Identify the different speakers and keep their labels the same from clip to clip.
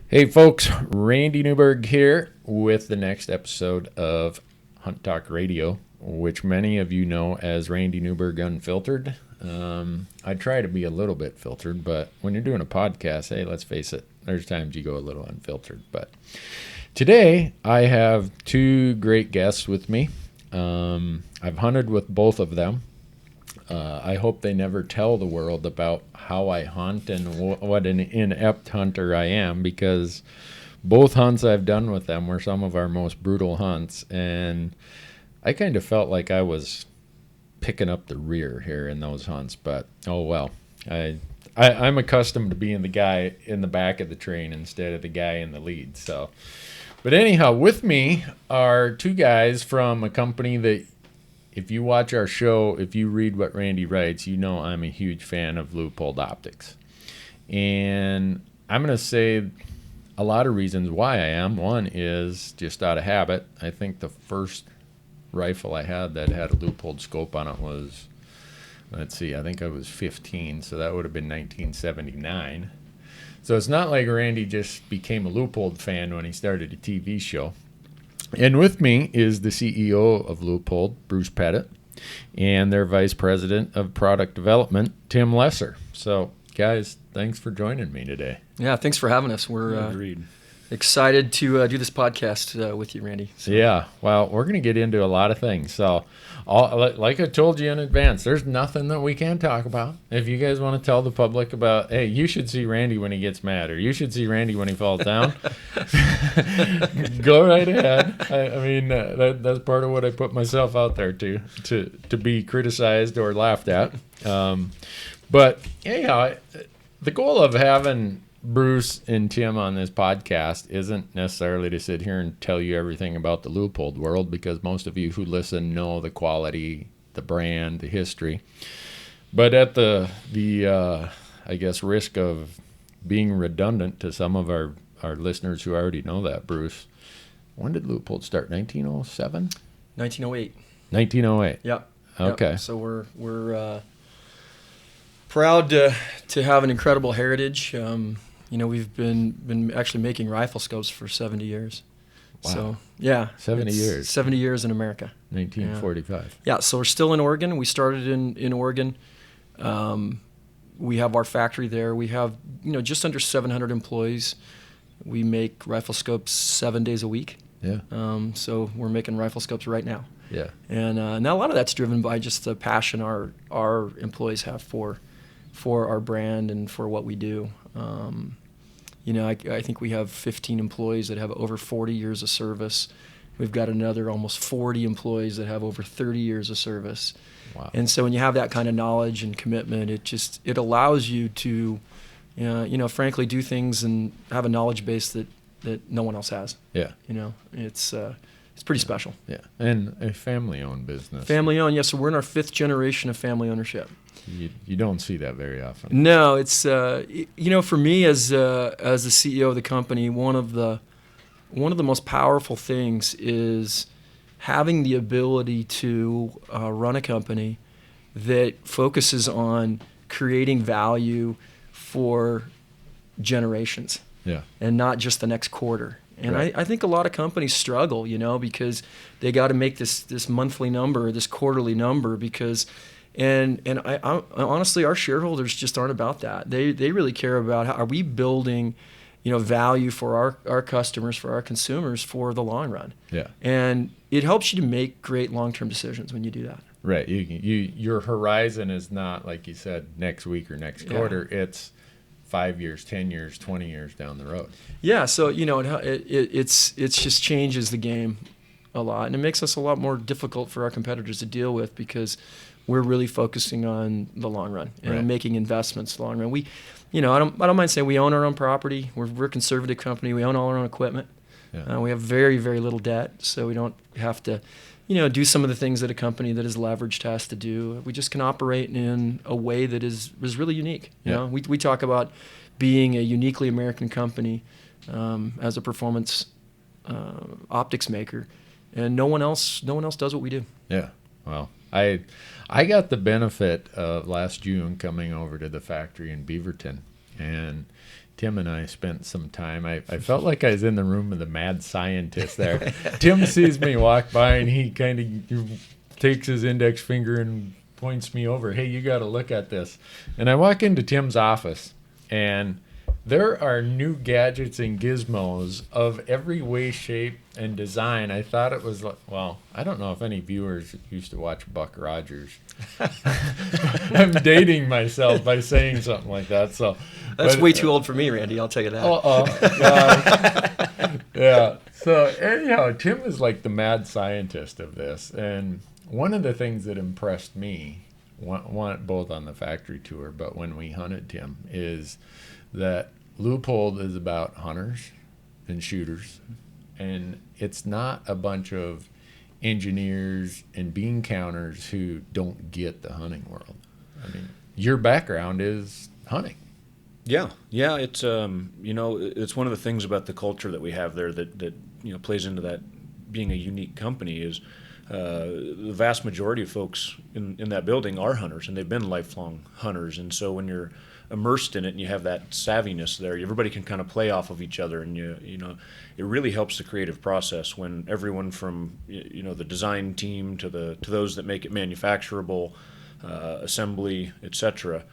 Speaker 1: Hey folks, Randy Newberg here with the next episode of Talk Radio, which many of you know as Randy Newberg Unfiltered. I try to be a little bit filtered, but when you're doing a podcast, hey, let's face it, there's times you go a little unfiltered. But today I have two great guests with me. I've hunted with both of them. I hope they never tell the world about how I hunt and what an inept hunter I am, because both hunts I've done with them were some of our most brutal hunts, and I kind of felt like I was picking up the rear here in those hunts, but oh well. I'm accustomed to being the guy in the back of the train instead of the guy in the lead. So, but anyhow, with me are two guys from a company that, if you watch our show, if you read what Randy writes, you know I'm a huge fan of Leupold Optics. And I'm going to say a lot of reasons why I am. One is just out of habit. I think the first rifle I had that had a Leupold scope on it was, let's see, I think I was 15, so that would have been 1979. So it's not like Randy just became a Leupold fan when he started a TV show. And with me is the CEO of Leupold, Bruce Pettet, and their Vice President of Product Development, Tim Lesser. So, guys, thanks for joining me today.
Speaker 2: Yeah, thanks for having us. We're excited to do this podcast with you, Randy.
Speaker 1: So. Yeah, well, we're going to get into a lot of things. So, like I told you in advance, there's nothing that we can't talk about. If you guys want to tell the public about, hey, you should see Randy when he gets mad, or you should see Randy when he falls down, go right ahead. I mean, that's part of what I put myself out there to be criticized or laughed at. But anyhow, the goal of having Bruce and Tim on this podcast isn't necessarily to sit here and tell you everything about the Leupold world, because most of you who listen know the quality, the brand, the history. But at the I guess risk of being redundant to some of our listeners who already know that, Bruce, when did Leupold start? 1907?
Speaker 2: 1908.
Speaker 1: 1908.
Speaker 2: Yep.
Speaker 1: Okay.
Speaker 2: Yep. So we're proud to have an incredible heritage. We've been actually making rifle scopes for 70 years.
Speaker 1: Wow.
Speaker 2: So, yeah.
Speaker 1: 70 years.
Speaker 2: 70 years in America.
Speaker 1: 1945.
Speaker 2: Yeah, so we're still in Oregon. We started in Oregon. We have our factory there. We have, just under 700 employees. We make rifle scopes 7 days a week.
Speaker 1: Yeah.
Speaker 2: So we're making rifle scopes right now.
Speaker 1: Yeah.
Speaker 2: And now a lot of that's driven by just the passion our employees have for our brand and for what we do. I think we have 15 employees that have over 40 years of service. We've got another almost 40 employees that have over 30 years of service.
Speaker 1: Wow.
Speaker 2: And so when you have that kind of knowledge and commitment, it allows you to, frankly, do things and have a knowledge base that no one else has.
Speaker 1: Yeah.
Speaker 2: It's pretty special.
Speaker 1: Yeah. And a family-owned business.
Speaker 2: Family-owned, yes. So we're in our 5th generation of family ownership.
Speaker 1: You don't see that very often.
Speaker 2: No, it's for me as the CEO of the company, one of the most powerful things is having the ability to run a company that focuses on creating value for generations.
Speaker 1: Yeah.
Speaker 2: And not just the next quarter. And
Speaker 1: right.
Speaker 2: I think a lot of companies struggle, because they got to make this monthly number, this quarterly number, because. And I honestly, our shareholders just aren't about that. They really care about are we building, value for our customers, for our consumers, for the long run.
Speaker 1: Yeah.
Speaker 2: And it helps you to make great long-term decisions when you do that.
Speaker 1: Right. Your horizon is not, like you said, next week or next quarter. It's 5 years, 10 years, 20 years down the road.
Speaker 2: Yeah. So it's just changes the game a lot, and it makes us a lot more difficult for our competitors to deal with, because we're really focusing on the long run and making investments long run. We, I don't mind saying we own our own property. We're a conservative company. We own all our own equipment.
Speaker 1: Yeah.
Speaker 2: We have very, very little debt, so we don't have to, do some of the things that a company that is leveraged has to do. We just can operate in a way that is really unique. We talk about being a uniquely American company as a performance optics maker, and no one else does what we do.
Speaker 1: Yeah. Well, I got the benefit of last June coming over to the factory in Beaverton and Tim and I spent some time. I felt like I was in the room of the mad scientist there. Tim sees me walk by, and he kind of takes his index finger and points me over. Hey, you got to look at this. And I walk into Tim's office, and there are new gadgets and gizmos of every way, shape, and design. I thought it was like, well, I don't know if any viewers used to watch Buck Rogers. I'm dating myself by saying something like that. So
Speaker 2: that's way too old for me, Randy. I'll tell you that.
Speaker 1: Yeah. So anyhow, Tim is like the mad scientist of this, and one of the things that impressed me, both on the factory tour, but when we hunted Tim, is that Leupold is about hunters and shooters, and it's not a bunch of engineers and bean counters who don't get the hunting world. I mean, your background is hunting.
Speaker 3: Yeah, it's it's one of the things about the culture that we have there that plays into that being a unique company is the vast majority of folks in that building are hunters, and they've been lifelong hunters. And so when you're immersed in it and you have that savviness there, everybody can kind of play off of each other, and it really helps the creative process when everyone from the design team to those that make it manufacturable, assembly, etc.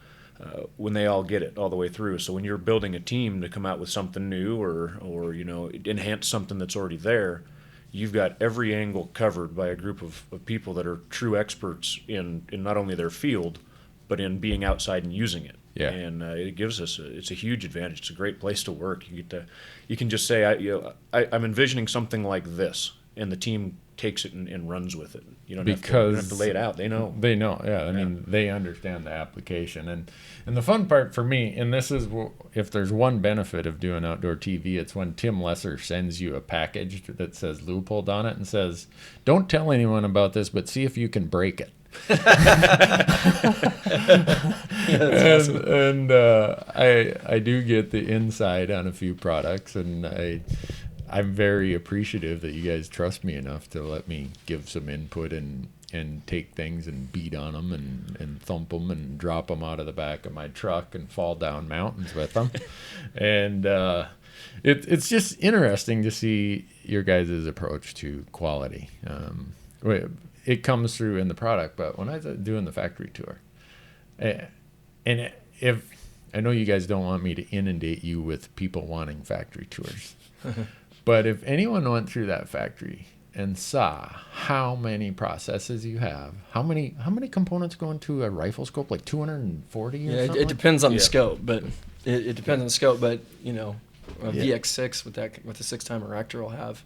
Speaker 3: When they all get it all the way through. So when you're building a team to come out with something new or enhance something that's already there, you've got every angle covered by a group of people that are true experts in not only their field, but in being outside and using it.
Speaker 1: Yeah.
Speaker 3: And it gives us it's a huge advantage. It's a great place to work. You can just say I'm envisioning something like this, and the team takes it and runs with it. You don't have to lay it out. They know.
Speaker 1: Yeah. I mean, they understand the application. And the fun part for me, and this is, if there's one benefit of doing outdoor TV, it's when Tim Lesser sends you a package that says Leupold on it and says, don't tell anyone about this, but see if you can break it. And I do get the inside on a few products, and I'm very appreciative that you guys trust me enough to let me give some input and take things and beat on them and thump them and drop them out of the back of my truck and fall down mountains with them. And it's just interesting to see your guys' approach to quality. It comes through in the product, but when I was doing the factory tour, and if I know you guys don't want me to inundate you with people wanting factory tours, but if anyone went through that factory and saw how many processes you have, how many components go into a rifle scope, like 240 or something?
Speaker 2: It depends on the scope, but it depends on the scope. But a VX6 with the 6-time erector will have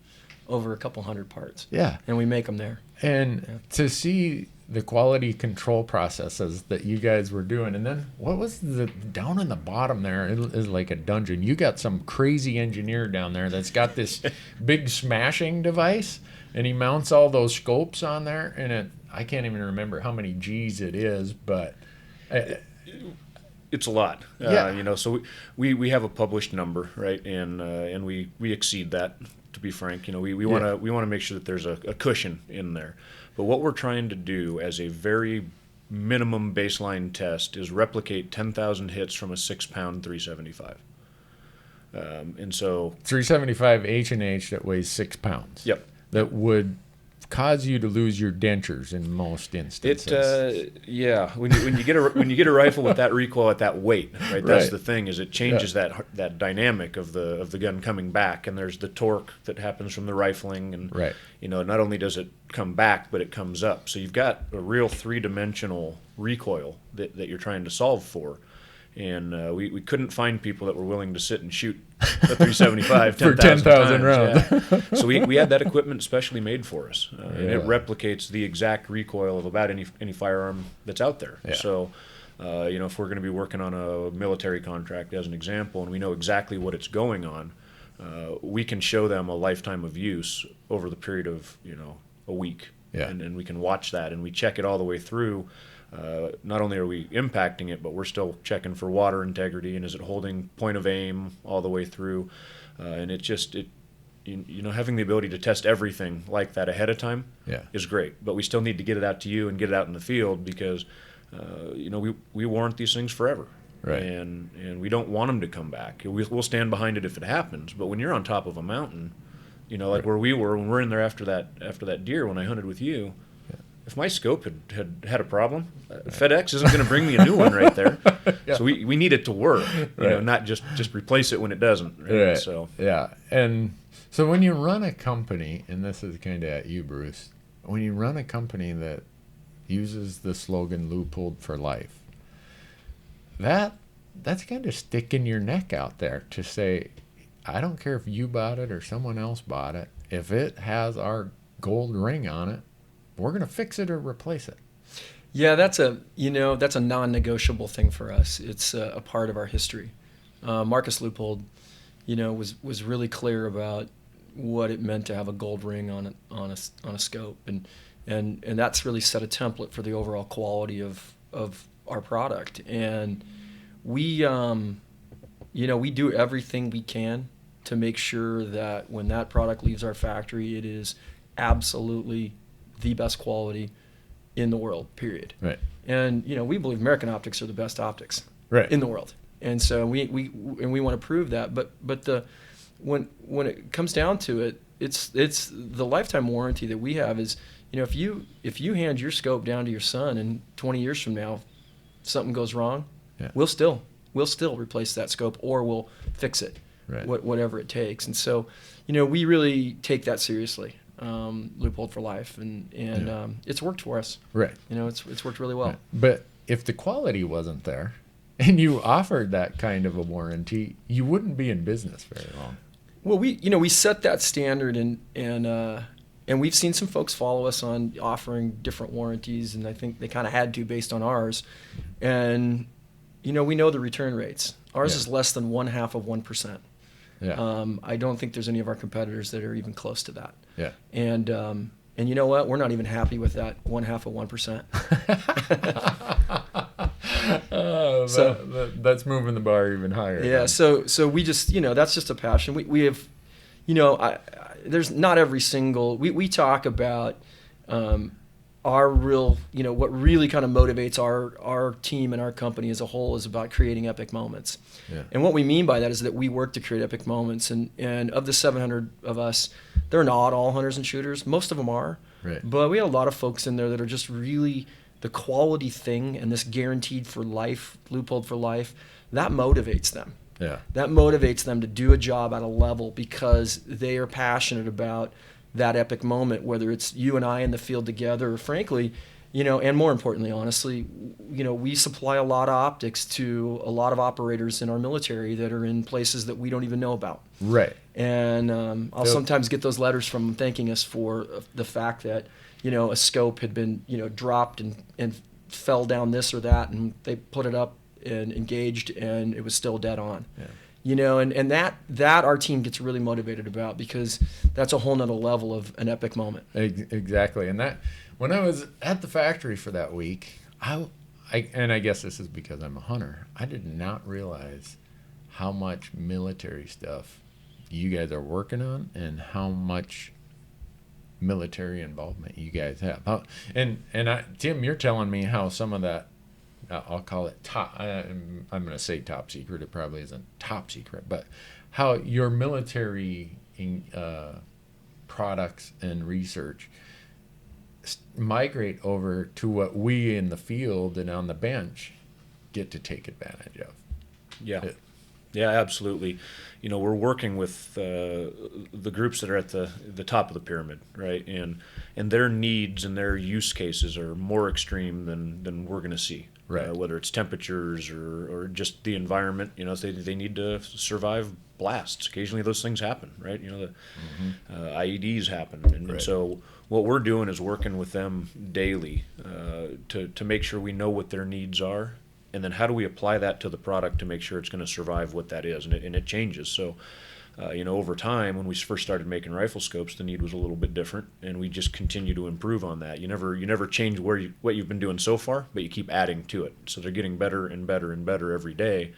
Speaker 2: over a couple hundred parts.
Speaker 1: Yeah,
Speaker 2: and we make them there.
Speaker 1: And to see the quality control processes that you guys were doing, and then what was down in the bottom there is like a dungeon. You got some crazy engineer down there that's got this big smashing device, and he mounts all those scopes on there, and I can't even remember how many G's it is, but
Speaker 3: it's a lot.
Speaker 1: Yeah.
Speaker 3: So we have a published number, right, and we exceed that. To be frank, we want to make sure that there's a cushion in there. But what we're trying to do as a very minimum baseline test is replicate 10,000 hits from a 6-pound 375. And so
Speaker 1: 375 H&H that weighs 6 pounds.
Speaker 3: Yep.
Speaker 1: That would cause you to lose your dentures in most instances.
Speaker 3: When you get a rifle with that recoil at that weight, right? That's the thing, is it changes that dynamic of the gun coming back, and there's the torque that happens from the rifling, and not only does it come back, but it comes up. So you've got a real 3-dimensional recoil that you're trying to solve for. And we couldn't find people that were willing to sit and shoot a 375
Speaker 1: for 10,000 rounds.
Speaker 3: Yeah. So we had that equipment specially made for us, and it replicates the exact recoil of about any firearm that's out there.
Speaker 1: Yeah.
Speaker 3: So, if we're going to be working on a military contract, as an example, and we know exactly what it's going on, we can show them a lifetime of use over the period of a week, and we can watch that, and we check it all the way through. Not only are we impacting it, but we're still checking for water integrity, and is it holding point of aim all the way through, and having the ability to test everything like that ahead of time is great. But we still need to get it out to you and get it out in the field, because we warrant these things forever.
Speaker 1: Right.
Speaker 3: And we don't want them to come back. We'll stand behind it if it happens. But when you're on top of a mountain, like
Speaker 1: Right.
Speaker 3: where we were when we're in there after that deer when I hunted with you, if my scope had a problem, FedEx isn't going to bring me a new one right there.
Speaker 1: Yeah.
Speaker 3: So we need it to work,
Speaker 1: Right.
Speaker 3: not just replace it when it doesn't. Right?
Speaker 1: Right.
Speaker 3: So
Speaker 1: Yeah. And so when you run a company, and this is kind of at you, Bruce, when you run a company that uses the slogan Leupold for life, that's kind of sticking your neck out there to say, I don't care if you bought it or someone else bought it. If it has our gold ring on it, we're going to fix it or replace it.
Speaker 2: Yeah, that's a non-negotiable thing for us. It's a part of our history. Marcus Leupold, was really clear about what it meant to have a gold ring on a scope, and that's really set a template for the overall quality of our product. And we do everything we can to make sure that when that product leaves our factory, it is absolutely the best quality in the world, period.
Speaker 1: Right.
Speaker 2: And we believe American optics are the best optics
Speaker 1: Right.
Speaker 2: in the world, and so we want to prove that. But when it comes down to it, it's the lifetime warranty that we have is, if you hand your scope down to your son and 20 years from now something goes wrong,
Speaker 1: Yeah.
Speaker 2: we'll still replace that scope, or we'll fix it,
Speaker 1: Right.
Speaker 2: whatever it takes. And so we really take that seriously. Leupold for life, and it's worked for us.
Speaker 1: Right.
Speaker 2: It's worked really well.
Speaker 1: Right. But if the quality wasn't there and you offered that kind of a warranty, you wouldn't be in business very long.
Speaker 2: Well, we set that standard, and we've seen some folks follow us on offering different warranties, and I think they kind of had to based on ours. And we know the return rates. Ours
Speaker 1: Yeah.
Speaker 2: is less than 0.5%.
Speaker 1: Yeah.
Speaker 2: I don't think there's any of our competitors that are even close to that.
Speaker 1: Yeah.
Speaker 2: And you know what? We're not even happy with that 0.5%.
Speaker 1: That's moving the bar even higher.
Speaker 2: Yeah.
Speaker 1: then.
Speaker 2: So we just, that's just a passion. We have, there's not every single, we talk about our real, what really kind of motivates our team and our company as a whole is about creating epic moments.
Speaker 1: Yeah.
Speaker 2: And what we mean by that is that we work to create epic moments. And of the 700 of us, they're not all hunters and shooters. Most of them are.
Speaker 1: Right.
Speaker 2: But we have a lot of folks in there that are just really the quality thing, and this guaranteed for life, Leupold for life, that motivates them.
Speaker 1: Yeah.
Speaker 2: That motivates them to do a job at a level because they are passionate about that epic moment, whether it's you and I in the field together, or frankly, and more importantly, honestly, we supply a lot of optics to a lot of operators in our military that are in places that we don't even know about.
Speaker 1: Right.
Speaker 2: And I'll sometimes get those letters from them thanking us for the fact that, a scope had been, dropped and fell down this or that, and they put it up and engaged, and it was still dead on. Yeah. And that our team gets really motivated about, because that's a whole nother level of an epic moment.
Speaker 1: Exactly. And that, when I was at the factory for that week, I guess this is because I'm a hunter, I did not realize how much military stuff you guys are working on and how much military involvement you guys have. Tim, you're telling me how some of that, I'll call it top, I'm going to say top secret, it probably isn't top secret, but how your military products and research migrate over to what we in the field and on the bench get to take advantage of.
Speaker 3: Yeah. Yeah, absolutely. We're working with the groups that are at the top of the pyramid, right? And their needs and their use cases are more extreme than we're going to see.
Speaker 1: Right.
Speaker 3: Whether it's temperatures or just the environment, they need to survive blasts. Occasionally those things happen, right? The IEDs happen. And
Speaker 1: Right.
Speaker 3: so what we're doing is working with them daily to make sure we know what their needs are. And then how do we apply that to the product to make sure it's going to survive what that is? And it changes. So, over time, when we first started making rifle scopes, the need was a little bit different, and we just continue to improve on that. You never change what you've been doing so far, but you keep adding to it. So they're getting better and better and better every day.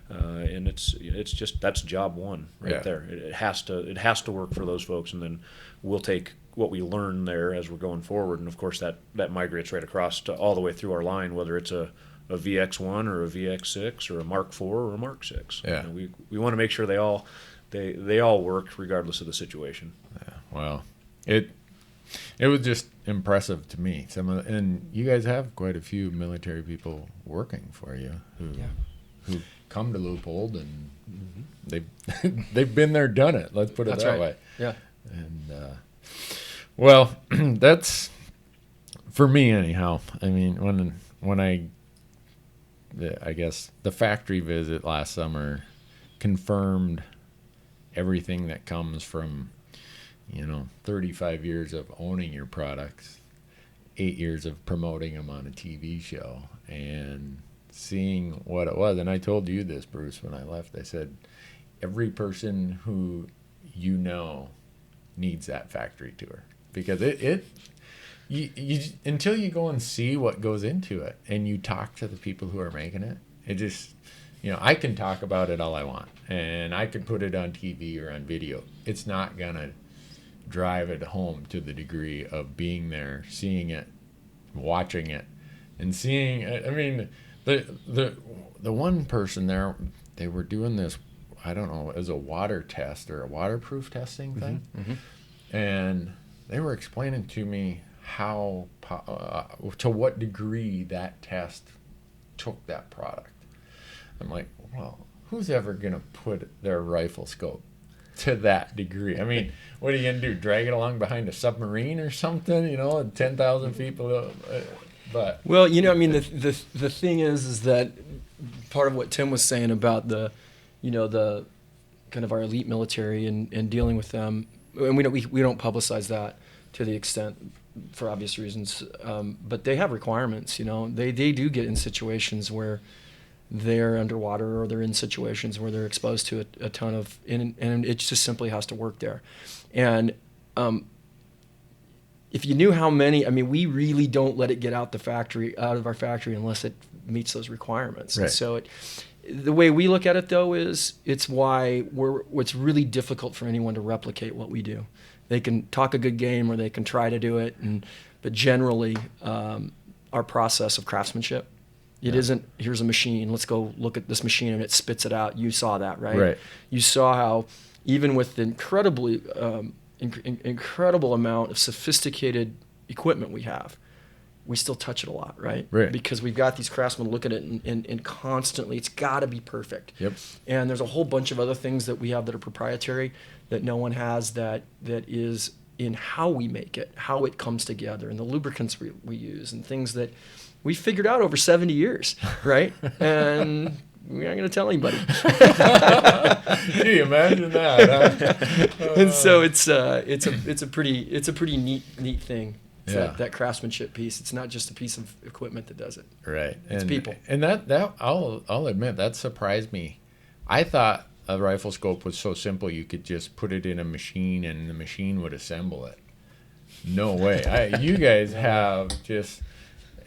Speaker 3: And it's just, that's job one right there. It has to work for those folks, and then we'll take what we learn there as we're going forward. And of course that migrates right across to all the way through our line, whether it's a VX1 or a VX6 or a Mark IV or a Mark VI.
Speaker 1: Yeah.
Speaker 3: We want to make sure they all work regardless of the situation.
Speaker 1: Yeah. Well, it was just impressive to me. And you guys have quite a few military people working for you who come to Leupold, and they've been there, done it. Let's put it
Speaker 2: That's
Speaker 1: that
Speaker 2: right.
Speaker 1: way.
Speaker 2: Yeah.
Speaker 1: And well, that's for me anyhow. I mean, when I guess the factory visit last summer confirmed everything that comes from 35 years of owning your products, 8 years of promoting them on a TV show, and seeing what it was. And I told you this, Bruce, when I left. I said, every person who needs that factory tour, because you until you go and see what goes into it and you talk to the people who are making it, it just, I can talk about it all I want, and I could put it on TV or on video. It's not gonna drive it home to the degree of being there, seeing it, watching it, and seeing. I mean, the one person there, they were doing this, I don't know, as a water test or a waterproof testing thing, and they were explaining to me how to what degree that test took that product. I'm like, well, who's ever gonna put their rifle scope to that degree? I mean, what are you gonna do? Drag it along behind a submarine or something? 10,000 feet below. But
Speaker 2: well, I mean, the thing is that part of what Tim was saying about the kind of our elite military and dealing with them, and we don't publicize that to the extent, for obvious reasons, but they have requirements. They do get in situations where they're underwater, or they're in situations where they're exposed to a ton of, and it just simply has to work there. And if you knew how many, I mean, we really don't let it get out of our factory unless it meets those requirements.
Speaker 1: Right.
Speaker 2: And so the way we look at it, though, is it's really difficult for anyone to replicate what we do. They can talk a good game, or they can try to do it, but generally, our process of craftsmanship, it isn't, here's a machine, let's go look at this machine and it spits it out. You saw that, right?
Speaker 1: Right.
Speaker 2: You saw how even with the incredible amount of sophisticated equipment we have, we still touch it a lot, right?
Speaker 1: Right.
Speaker 2: Because we've got these craftsmen looking at it and constantly, it's got to be perfect.
Speaker 1: Yep.
Speaker 2: And there's a whole bunch of other things that we have that are proprietary that no one has, that is in how we make it, how it comes together, and the lubricants we use, and things that we figured out over 70 years, right? And we're not going to tell anybody.
Speaker 1: Gee, imagine that. Huh?
Speaker 2: And so it's a pretty neat thing. It's that craftsmanship piece. It's not just a piece of equipment that does it.
Speaker 1: Right.
Speaker 2: It's people.
Speaker 1: And that I'll admit, that surprised me. I thought a rifle scope was so simple you could just put it in a machine and the machine would assemble it. No way. You guys have just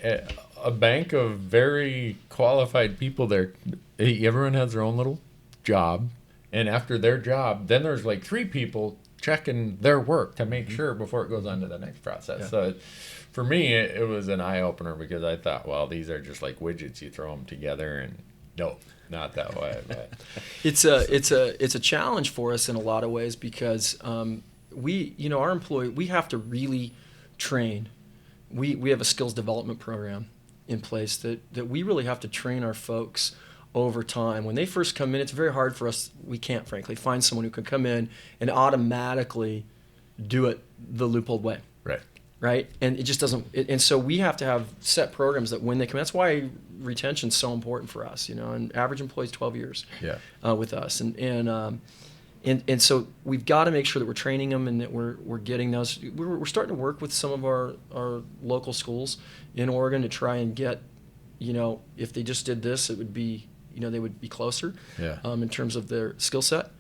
Speaker 1: a bank of very qualified people there. Everyone has their own little job, and after their job, then there's like 3 people checking their work to make sure before it goes on to the next process. Yeah. So for me, it was an eye-opener, because I thought, well, these are just like widgets. You throw them together, and no, not that way. But
Speaker 2: it's a challenge for us in a lot of ways, because our employee, we have to really train. We have a skills development program in place that we really have to train our folks over time. When they first come in, it's very hard for us, we can't frankly find someone who can come in and automatically do it the Leupold way. Right? And it just doesn't, and so we have to have set programs that when they come, that's why retention's so important for us, and average employee's 12 years with us. And so we've got to make sure that we're training them and that we're getting those. We're starting to work with some of our local schools in Oregon to try and get, if they just did this, it would be, they would be closer in terms of their skill set.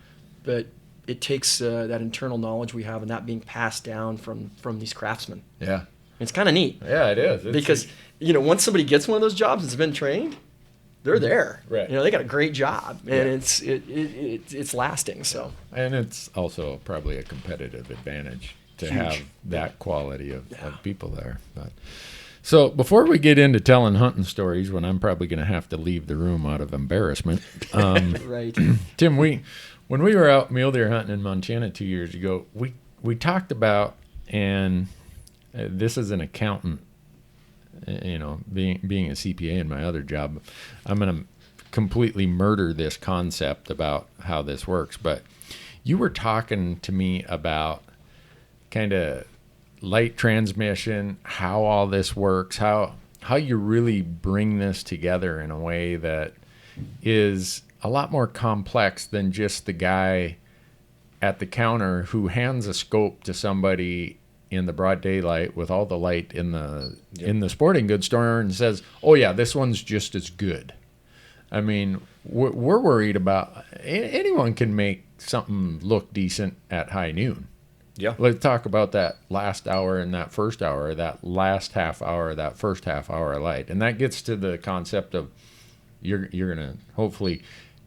Speaker 2: But it takes that internal knowledge we have and that being passed down from these craftsmen.
Speaker 1: Yeah.
Speaker 2: It's kind of neat.
Speaker 1: Yeah, it is.
Speaker 2: Because, once somebody gets one of those jobs that's been trained, they're there.
Speaker 1: Right.
Speaker 2: They got a great job, and it's lasting. So.
Speaker 1: And it's also probably a competitive advantage to have that quality of people there. But So before we get into telling hunting stories, when I'm probably going to have to leave the room out of embarrassment,
Speaker 2: Right.
Speaker 1: Tim, when we were out mule deer hunting in Montana 2 years ago, we talked about, and this is an accountant, being a CPA in my other job, I'm going to completely murder this concept about how this works. But you were talking to me about kind of light transmission, how all this works, how you really bring this together in a way that is a lot more complex than just the guy at the counter who hands a scope to somebody in the broad daylight with all the light in the sporting goods store and says, "Oh yeah, this one's just as good." I mean, we're worried about anyone can make something look decent at high noon.
Speaker 3: Yeah.
Speaker 1: Let's talk about that last hour and that first hour, that last half hour, that first half hour of light. And that gets to the concept of you're going to hopefully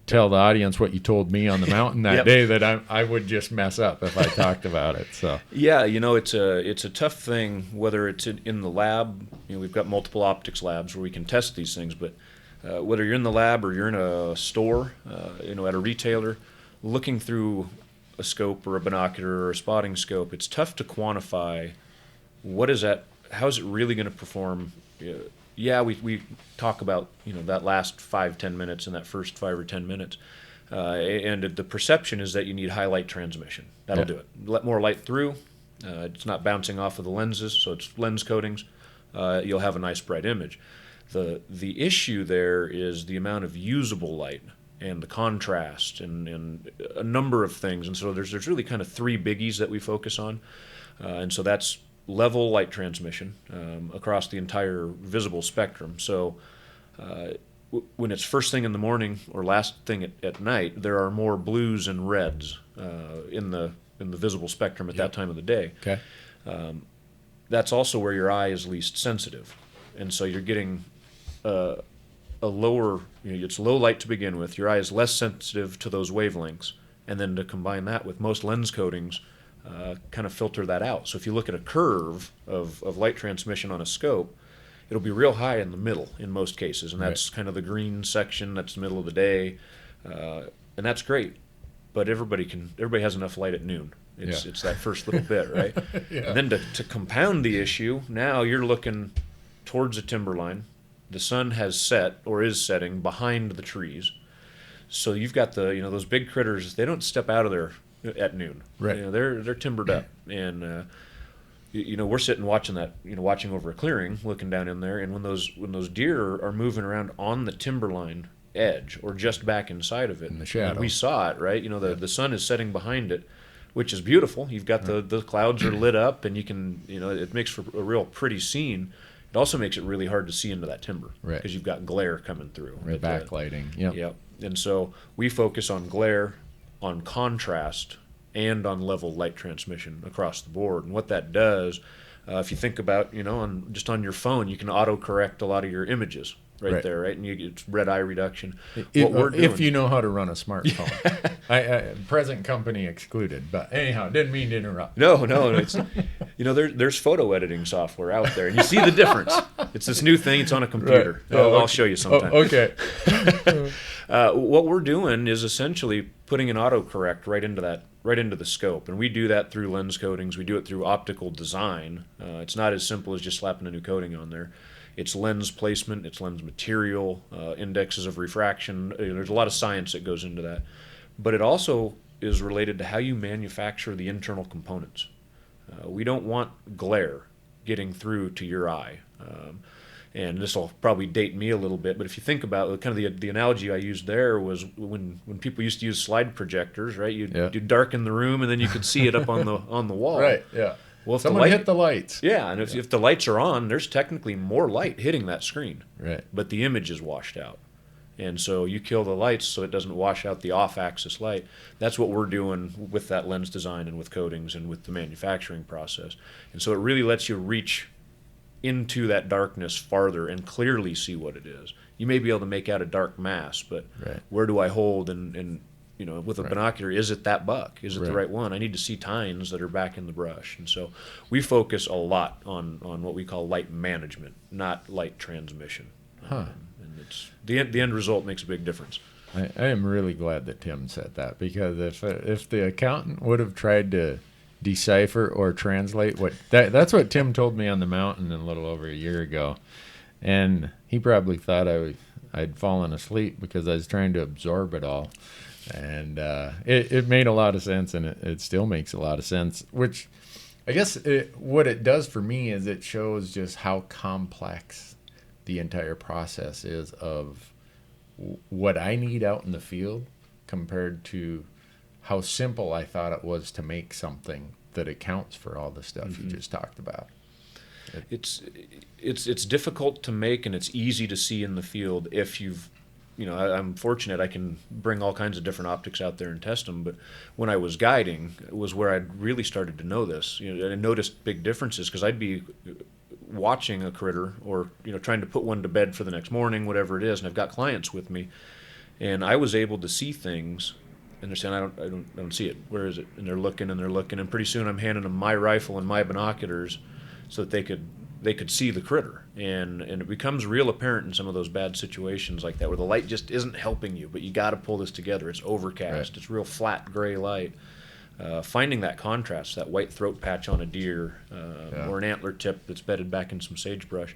Speaker 1: tell the audience what you told me on the mountain that day that I would just mess up if I talked about it. So
Speaker 3: yeah, it's a tough thing, whether it's in the lab. We've got multiple optics labs where we can test these things, but whether you're in the lab or you're in a store, at a retailer, looking through a scope or a binocular or a spotting scope, it's tough to quantify how is it really going to perform. We talk about that last 5-10 minutes and that first 5 or 10 minutes, and the perception is that you need highlight transmission. That'll do it. Let more light through. It's not bouncing off of the lenses, so it's lens coatings. You'll have a nice bright image. The issue there is the amount of usable light and the contrast and a number of things. And so there's really kind of 3 biggies that we focus on. And so that's level light transmission across the entire visible spectrum. So when it's first thing in the morning or last thing at night, there are more blues and reds in the visible spectrum at that time of the day.
Speaker 1: Okay.
Speaker 3: That's also where your eye is least sensitive. And so you're getting a lower, it's low light to begin with. Your eye is less sensitive to those wavelengths. And then to combine that with most lens coatings, kind of filter that out. So if you look at a curve of light transmission on a scope, it'll be real high in the middle in most cases. And that's kind of the green section, that's the middle of the day. And that's great. But everybody has enough light at noon. It's that first little bit, right? And then to compound the issue, now you're looking towards the timberline. The sun has set or is setting behind the trees. So you've got those big critters, they don't step out of there at noon.
Speaker 1: Right.
Speaker 3: They're timbered up. And we're sitting watching that, watching over a clearing, looking down in there, and when those deer are moving around on the timberline edge or just back inside of it,
Speaker 1: in the shadow,
Speaker 3: we saw it, right? The sun is setting behind it, which is beautiful. You've got the clouds are lit up, and you can, it makes for a real pretty scene. It also makes it really hard to see into that timber because you've got glare coming through.
Speaker 1: Right, backlighting. Yep.
Speaker 3: And so we focus on glare, on contrast, and on level light transmission across the board. And what that does, if you think about, on your phone, you can auto-correct a lot of your images right there, right? And it's red eye reduction.
Speaker 1: If you know how to run a smartphone. Present company excluded. But anyhow, didn't mean to interrupt.
Speaker 3: No. It's, there's photo editing software out there, and you see the difference. It's this new thing. It's on a computer.
Speaker 1: Right.
Speaker 3: I'll show you sometime.
Speaker 1: Okay.
Speaker 3: What we're doing is essentially putting an autocorrect right into the scope, and we do that through lens coatings. We do it through optical design. It's not as simple as just slapping a new coating on there. It's lens placement, it's lens material, indexes of refraction. There's a lot of science that goes into that. But it also is related to how you manufacture the internal components. We don't want glare getting through to your eye. And this will probably date me a little bit, but if you think about kind of the analogy I used there was when people used to use slide projectors, right? You'd darken the room and then you could see it up on the wall.
Speaker 1: Right, yeah.
Speaker 3: Well, if
Speaker 1: someone hit the lights.
Speaker 3: Yeah, and if the lights are on, there's technically more light hitting that screen.
Speaker 1: Right.
Speaker 3: But the image is washed out. And so you kill the lights so it doesn't wash out the off-axis light. That's what we're doing with that lens design and with coatings and with the manufacturing process. And so it really lets you reach into that darkness farther and clearly see what it is. You may be able to make out a dark mass, but where do I hold and with a
Speaker 1: Right.
Speaker 3: binocular, is it that buck? Is it the
Speaker 1: Right.
Speaker 3: right one? I need to see tines that are back in the brush. And so we focus a lot on what we call light management, not light transmission.
Speaker 1: Huh.
Speaker 3: And it's the end result makes a big difference.
Speaker 1: I am really glad that Tim said that, because if the accountant would have tried to decipher or translate that's what Tim told me on the mountain a little over a year ago, and he probably thought I'd fallen asleep because I was trying to absorb it all, and it made a lot of sense, and it still makes a lot of sense. Which I guess what it does for me is it shows just how complex the entire process is of what I need out in the field compared to how simple I thought it was to make something that accounts for all the stuff you just talked about.
Speaker 3: It's difficult to make, and it's easy to see in the field if you've, I'm fortunate I can bring all kinds of different optics out there and test them. But when I was guiding, it was where I really started to know this. I noticed big differences because I'd be watching a critter or trying to put one to bed for the next morning, whatever it is, and I've got clients with me, and I was able to see things, and they're saying, I don't see it. Where is it? And they're looking, and pretty soon I'm handing them my rifle and my binoculars so that they could see the critter, and it becomes real apparent in some of those bad situations like that where the light just isn't helping you, but you got to pull this together. It's overcast,
Speaker 1: Right.
Speaker 3: It's real flat gray light. Finding that contrast, that white throat patch on a deer, or an antler tip that's bedded back in some sagebrush,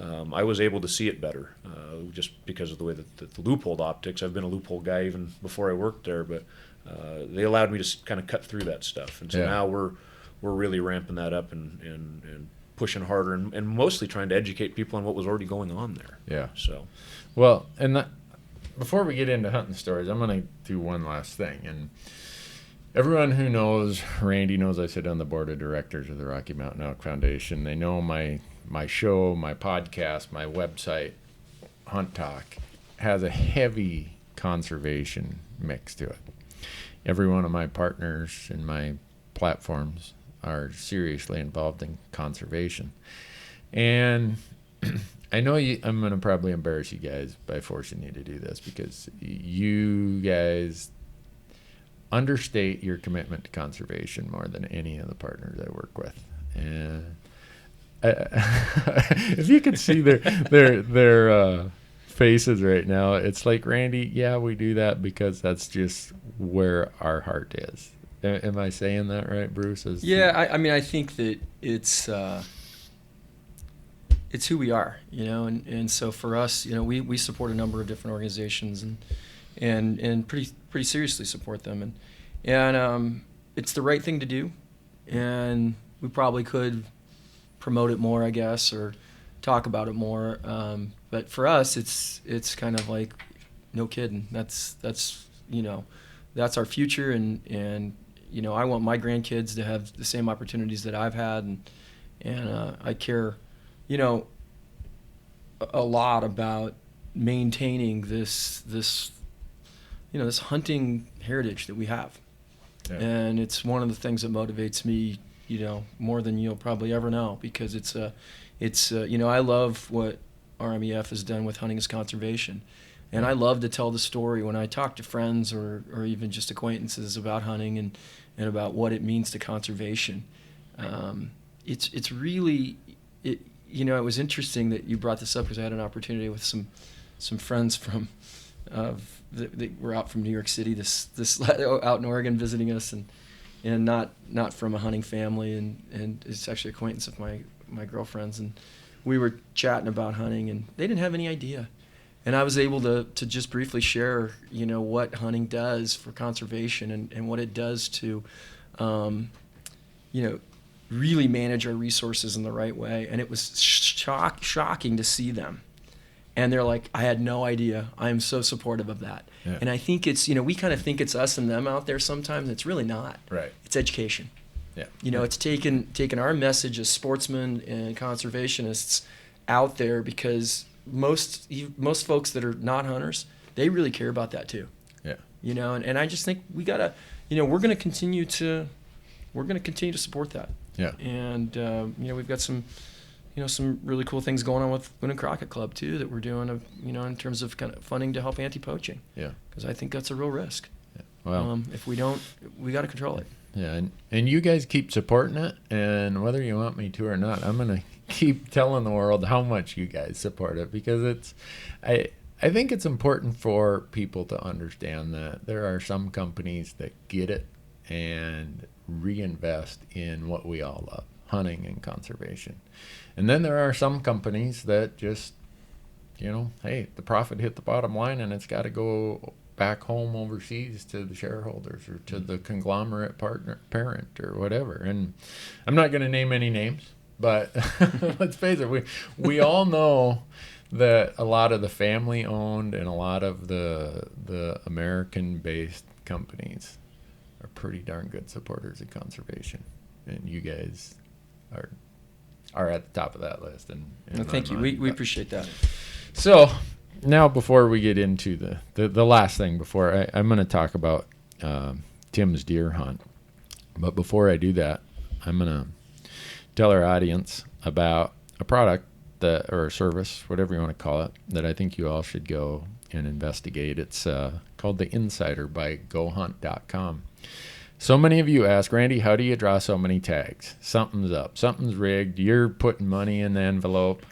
Speaker 3: I was able to see it better just because of the way that the Leupold Optics. I've been a Leupold guy even before I worked there, but they allowed me to kind of cut through that stuff, and so now we're really ramping that up and pushing harder and mostly trying to educate people on what was already going on there.
Speaker 1: Yeah.
Speaker 3: So,
Speaker 1: well, and before we get into hunting stories, I'm going to do one last thing. And everyone who knows Randy knows I sit on the board of directors of the Rocky Mountain Elk Foundation. They know my show, my podcast, my website, Hunt Talk, has a heavy conservation mix to it. Every one of my partners in my platforms are seriously involved in conservation. And I know I'm going to probably embarrass you guys by forcing you to do this, because you guys understate your commitment to conservation more than any of the partners I work with. And if you could see their faces right now, it's like, Randy, yeah, we do that because that's just where our heart is. Am I saying that right, Bruce?
Speaker 2: Yeah, I mean, I think that it's who we are, and so for us, we support a number of different organizations and pretty seriously support them, and it's the right thing to do, and we probably could promote it more, I guess, or talk about it more, but for us, it's kind of like, no kidding, that's our future, and I want my grandkids to have the same opportunities that I've had, and I care, a lot about maintaining this hunting heritage that we have, and it's one of the things that motivates me, more than you'll probably ever know, because it's I love what RMEF has done with hunting as conservation. And I love to tell the story when I talk to friends or even just acquaintances about hunting and about what it means to conservation. It's really, it was interesting that you brought this up, because I had an opportunity with some friends from they were out from New York City this out in Oregon visiting us, and not from a hunting family, and it's actually acquaintance of my girlfriend's, and we were chatting about hunting, and they didn't have any idea. And I was able to just briefly share, what hunting does for conservation and what it does to, really manage our resources in the right way. And it was shocking to see them. And they're like, I had no idea. I am so supportive of that. Yeah. And I think it's, we kind of think it's us and them out there sometimes. It's really not.
Speaker 1: Right.
Speaker 2: It's education.
Speaker 1: Yeah.
Speaker 2: It's taken our message as sportsmen and conservationists out there, because most folks that are not hunters, they really care about that too.
Speaker 1: Yeah.
Speaker 2: And I just think we gotta, we're gonna continue to support that.
Speaker 1: Yeah.
Speaker 2: And we've got some really cool things going on with Boone and Crockett Club too that we're doing, in terms of kind of funding to help anti-poaching.
Speaker 1: Yeah.
Speaker 2: Because I think that's a real risk.
Speaker 1: Yeah. Well,
Speaker 2: if we don't, we got to control it.
Speaker 1: Yeah, and you guys keep supporting it, and whether you want me to or not, I'm gonna keep telling the world how much you guys support it, because I think it's important for people to understand that there are some companies that get it and reinvest in what we all love, hunting and conservation. And then there are some companies that just, hey, the profit hit the bottom line and it's got to go back home overseas to the shareholders or to the conglomerate parent or whatever. And I'm not going to name any names, but let's face it, we all know that a lot of the family-owned and a lot of the American-based companies are pretty darn good supporters of conservation, and you guys are at the top of that list. And
Speaker 2: thank you. We appreciate that.
Speaker 1: So now, before we get into the last thing, before I'm going to talk about Tim's deer hunt, but before I do that, I'm going to tell our audience about a product or a service, whatever you want to call it, that I think you all should go and investigate. It's called The Insider by GoHunt.com. So many of you ask, Randy, how do you draw so many tags? Something's up. Something's rigged. You're putting money in the envelope.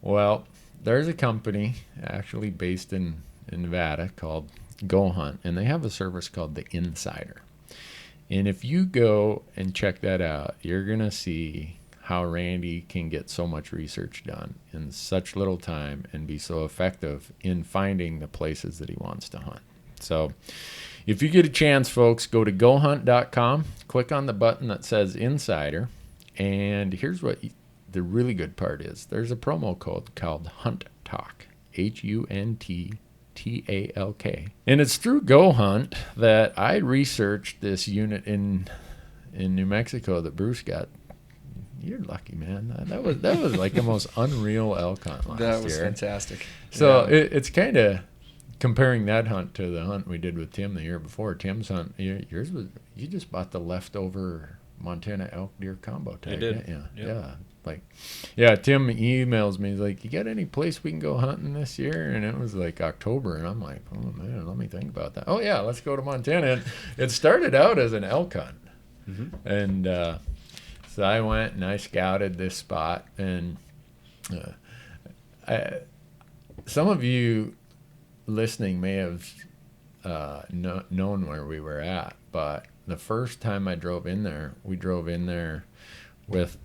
Speaker 1: Well, there's a company actually based in Nevada called GoHunt, and they have a service called The Insider. And if you go and check that out, you're going to see how Randy can get so much research done in such little time and be so effective in finding the places that he wants to hunt. So if you get a chance, folks, go to GoHunt.com, click on the button that says Insider, and here's what the really good part is. There's a promo code called Hunt Talk, HUNTTALK. And it's through GoHunt that I researched this unit in New Mexico that Bruce got. You're lucky, man. That was like the most unreal elk hunt last year.
Speaker 2: That was fantastic.
Speaker 1: So yeah. It's kind of comparing that hunt to the hunt we did with Tim the year before. Tim's hunt, yours was, you just bought the leftover Montana elk deer combo tag.
Speaker 3: I did.
Speaker 1: Yeah. Tim emails me. He's like, you got any place we can go hunting this year? And it was like October, and I'm like, oh man, let me think about that. Oh yeah, let's go to Montana. And it started out as an elk hunt, and so I went and I scouted this spot, and some of you listening may have known where we were at, but the first time I drove in there, we drove in there with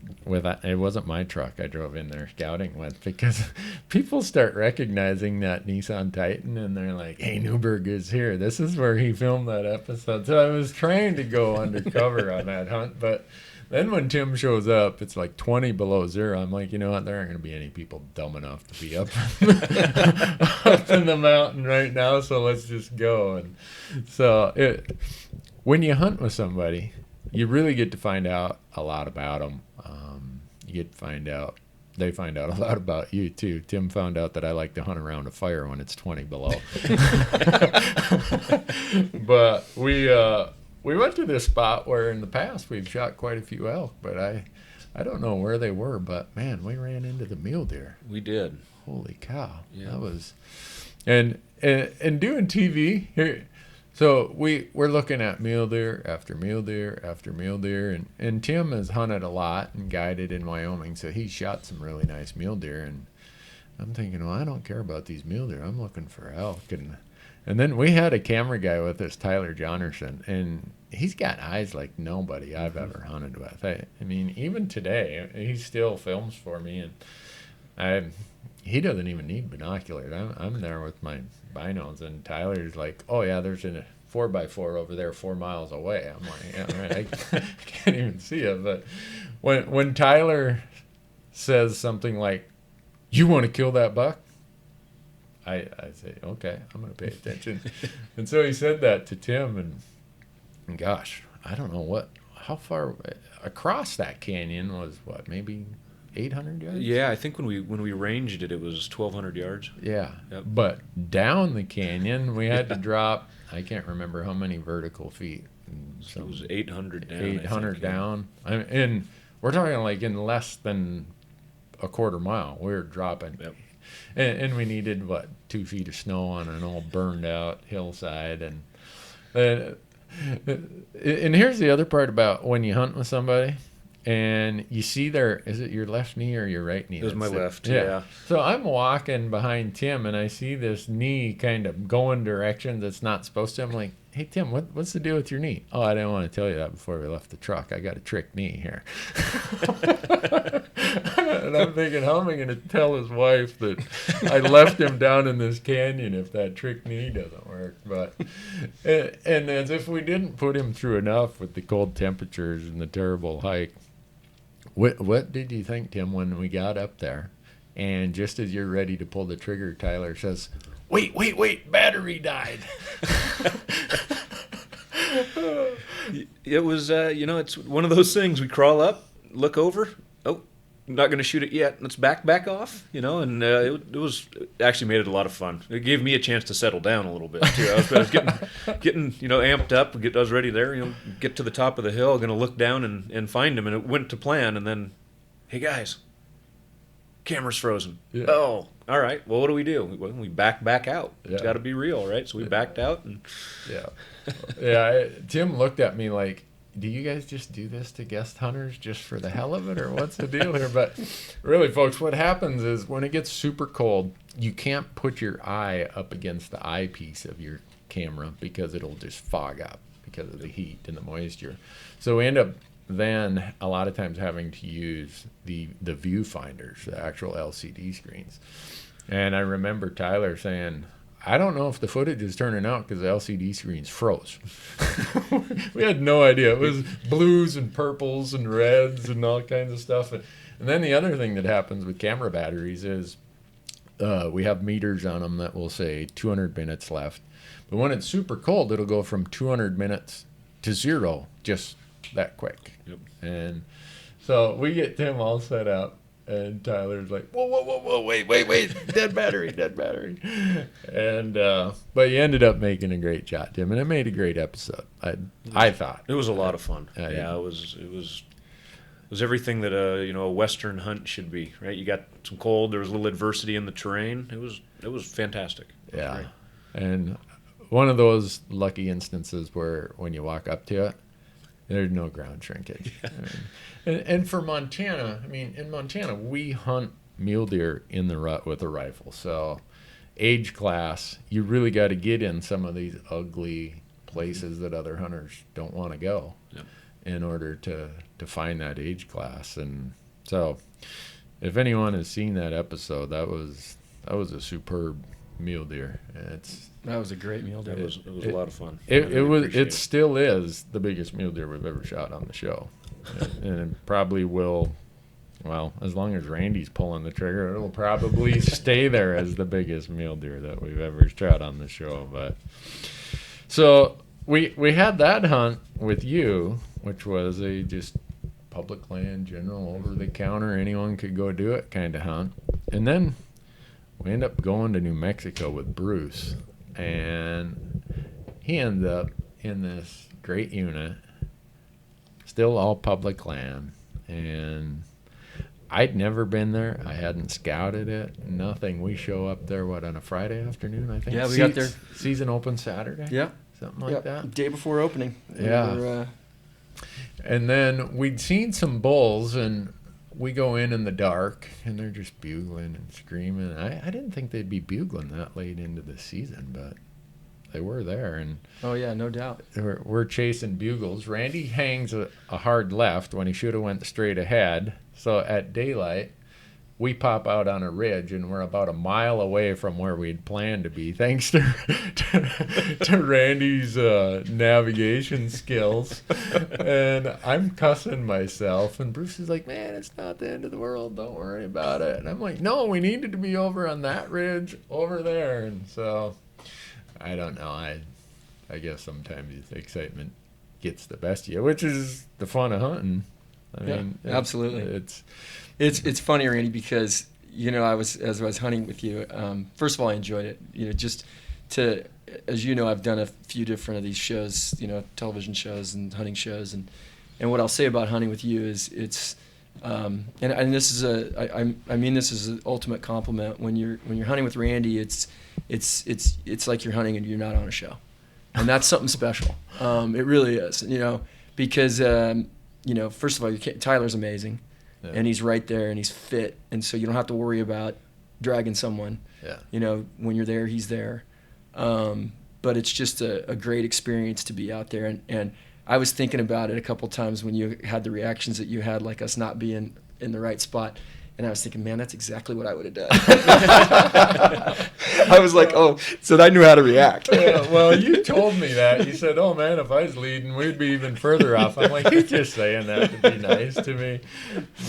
Speaker 1: it wasn't my truck I drove in there scouting with, because people start recognizing that Nissan Titan and they're like, hey, Newberg is here. This is where he filmed that episode. So I was trying to go undercover on that hunt, but then when Tim shows up, it's like 20 below zero. I'm like, you know what? There aren't going to be any people dumb enough to be up in the mountain right now, so let's just go. And so when you hunt with somebody, you really get to find out a lot about them. You get to find out, they find out a lot about you too. Tim found out that I like to hunt around a fire when it's 20 below. But we went to this spot where in the past we've shot quite a few elk, but I don't know where they were, but man, we ran into the mule deer.
Speaker 3: We did.
Speaker 1: Holy cow.
Speaker 3: Yeah.
Speaker 1: That was, and doing TV here. So we're looking at mule deer after mule deer after mule deer, and Tim has hunted a lot and guided in Wyoming, so he shot some really nice mule deer, and I'm thinking, well, I don't care about these mule deer. I'm looking for elk. And then we had a camera guy with us, Tyler Jonerson, and he's got eyes like nobody I've ever hunted with. I mean, even today, he still films for me, and he doesn't even need binoculars. I'm there with my binos, and Tyler's like, oh yeah, there's a 4x4 over there 4 miles away. I'm like, yeah, right. I can't even see it. But when Tyler says something like, you want to kill that buck? I say, okay, I'm going to pay attention. And so he said that to Tim, and gosh, I don't know how far across that canyon was, maybe 800 yards?
Speaker 3: Yeah, I think when we ranged it, it was 1,200 yards.
Speaker 1: Yeah.
Speaker 3: Yep.
Speaker 1: But down the canyon, we had to drop, I can't remember how many vertical feet.
Speaker 3: So it was 800 down.
Speaker 1: 800 down. And we're talking like in less than a quarter mile, we were dropping.
Speaker 3: Yep.
Speaker 1: And we needed, 2 feet of snow on an all burned out hillside. And here's the other part about when you hunt with somebody and you see is it your left knee or your right knee?
Speaker 3: It was my left, yeah.
Speaker 1: So I'm walking behind Tim and I see this knee kind of going directions it's not supposed to. I'm like, hey, Tim, what's the deal with your knee? Oh, I didn't want to tell you that before we left the truck. I got a trick knee here. And I'm thinking, how am I going to tell his wife that I left him down in this canyon if that trick knee doesn't work? But and as if we didn't put him through enough with the cold temperatures and the terrible hike. What did you think, Tim, when we got up there? And just as you're ready to pull the trigger, Tyler says, wait, battery died.
Speaker 3: It was, it's one of those things. We crawl up, look over. Oh, I'm not going to shoot it yet. Let's back off, and it was actually made it a lot of fun. It gave me a chance to settle down a little bit, too. I was getting amped up. I was ready there, get to the top of the hill, going to look down and find him. And it went to plan. And then, hey, guys, camera's frozen. Yeah. Oh, all right. Well, what do? We back out. Yeah. It's got to be real, right? So we backed out. And
Speaker 1: Tim looked at me like, do you guys just do this to guest hunters just for the hell of it, or what's the deal here? But really, folks, what happens is when it gets super cold, you can't put your eye up against the eyepiece of your camera because it'll just fog up because of the heat and the moisture. So we end up then a lot of times having to use the viewfinders, the actual LCD screens. And I remember Tyler saying, I don't know if the footage is turning out because the LCD screens froze. We had no idea. It was blues and purples and reds and all kinds of stuff. And then the other thing that happens with camera batteries is we have meters on them that will say 200 minutes left. But when it's super cold, it'll go from 200 minutes to 0 just that quick.
Speaker 3: Yep.
Speaker 1: And so we get Tim all set up. And Tyler's like, whoa, wait, dead battery. And, but you ended up making a great shot, Tim, and it made a great episode. I thought.
Speaker 3: It was a lot of fun. It was everything that a Western hunt should be, right? You got some cold, there was a little adversity in the terrain. It was fantastic.
Speaker 1: Yeah. And one of those lucky instances where when you walk up to it, there's no ground shrinkage. Yeah. And for Montana, in Montana, we hunt mule deer in the rut with a rifle. So age class, you really got to get in some of these ugly places that other hunters don't want to go in order to find that age class. And so if anyone has seen that episode, that was a superb mule deer.
Speaker 2: That was a great mule deer.
Speaker 3: It was a lot of fun.
Speaker 1: It still is the biggest mule deer we've ever shot on the show. And it probably will, well, as long as Randy's pulling the trigger, it'll probably stay there as the biggest mule deer that we've ever shot on the show. But so we had that hunt with you, which was a just public land, general, over-the-counter, anyone could go do it kind of hunt. And then we end up going to New Mexico with Bruce, and he ended up in this great unit, still all public land, and I'd never been there. I hadn't scouted it, nothing. We show up there, on a Friday afternoon, I think?
Speaker 2: Yeah, we got there.
Speaker 1: Season open Saturday?
Speaker 2: Yeah.
Speaker 1: Something like that?
Speaker 2: Day before opening.
Speaker 1: Yeah. And then we'd seen some bulls, and we go in the dark, and they're just bugling and screaming. I didn't think they'd be bugling that late into the season, but they were there. And
Speaker 2: oh, yeah, no doubt.
Speaker 1: We're chasing bugles. Randy hangs a hard left when he should have went straight ahead. So at daylight, we pop out on a ridge, and we're about a mile away from where we'd planned to be, thanks to Randy's navigation skills. And I'm cussing myself, and Bruce is like, man, it's not the end of the world. Don't worry about it. And I'm like, no, we needed to be over on that ridge over there. And so I don't know. I guess sometimes the excitement gets the best of you, which is the fun of hunting. I mean,
Speaker 2: absolutely. It's funny, Randy, because as I was hunting with you. First of all, I enjoyed it. Just to, as you know, I've done a few different of these shows, television shows and hunting shows, and what I'll say about hunting with you is it's, and this is I mean this is an ultimate compliment. When you're hunting with Randy, it's like you're hunting and you're not on a show. And that's something special. It really is, because, first of all, Tyler's amazing. Yeah. And he's right there and he's fit. And so you don't have to worry about dragging someone. Yeah. When you're there, he's there. But it's just a great experience to be out there. And I was thinking about it a couple times when you had the reactions that you had, like us not being in the right spot. And I was thinking, man, that's exactly what I would have done. I was like, oh, so I knew how to react.
Speaker 1: Well, you told me that. You said, oh, man, if I was leading, we'd be even further off. I'm like, he's just saying that to be nice to me.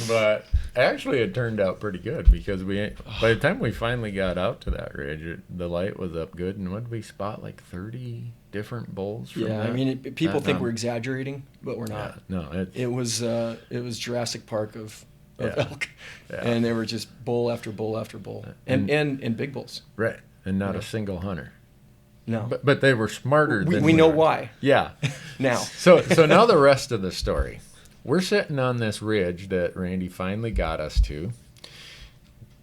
Speaker 1: But actually, it turned out pretty good because by the time we finally got out to that ridge, the light was up good. And what did we spot, like 30 different bulls from
Speaker 2: Yeah,
Speaker 1: that?
Speaker 2: I mean, people think we're exaggerating, but we're not.
Speaker 1: Yeah, no,
Speaker 2: it was Jurassic Park of elk,
Speaker 1: yeah.
Speaker 2: And they were just bull after bull after bull, and big bulls.
Speaker 1: Right, and not a single hunter.
Speaker 2: No,
Speaker 1: but they were smarter than
Speaker 2: we know why.
Speaker 1: Yeah.
Speaker 2: Now,
Speaker 1: so now the rest of the story. We're sitting on this ridge that Randy finally got us to,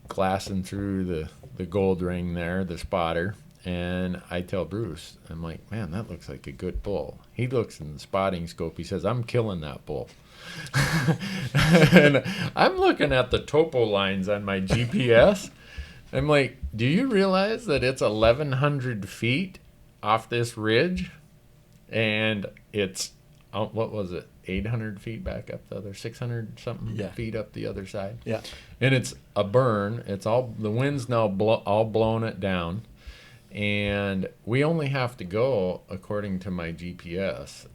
Speaker 1: glassing through the gold ring there, the spotter, and I tell Bruce, I'm like, man, that looks like a good bull. He looks in the spotting scope. He says, I'm killing that bull. And I'm looking at the topo lines on my GPS. I'm like, do you realize that it's 1,100 feet off this ridge? And it's, what was it, 800 feet back up the other, 600 something feet up the other side?
Speaker 2: Yeah.
Speaker 1: And it's a burn. It's all, the wind's now all blown it down. And we only have to go, according to my GPS,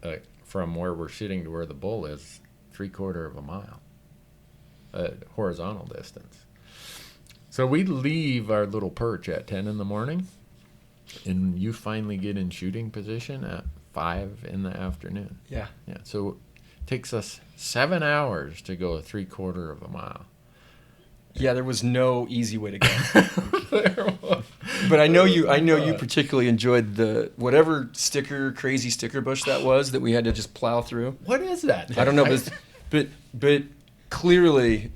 Speaker 1: from where we're sitting to where the bull is, 3/4 of a mile, horizontal distance. So we leave our little perch at 10 in the morning, and you finally get in shooting position at 5 in the afternoon.
Speaker 2: Yeah.
Speaker 1: Yeah. So it takes us 7 hours to go 3/4 of a mile.
Speaker 2: Yeah, there was no easy way to go. But I know you particularly enjoyed the whatever crazy sticker bush that was that we had to just plow through.
Speaker 1: What is that?
Speaker 2: I don't know, but clearly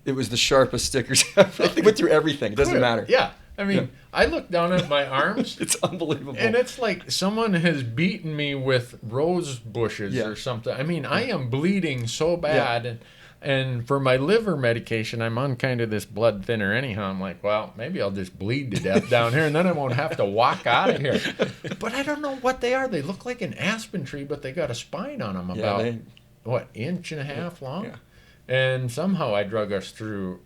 Speaker 2: it was the sharpest stickers ever. They went through everything. It doesn't matter.
Speaker 1: Yeah. I mean, I look down at my arms.
Speaker 2: It's unbelievable.
Speaker 1: And it's like someone has beaten me with rose bushes or something. I mean, I am bleeding so bad. Yeah. And for my liver medication, I'm on kind of this blood thinner anyhow. I'm like, well, maybe I'll just bleed to death down here, and then I won't have to walk out of here. But I don't know what they are. They look like an aspen tree, but they got a spine on them about, inch and a half long? Yeah. And somehow I drug us through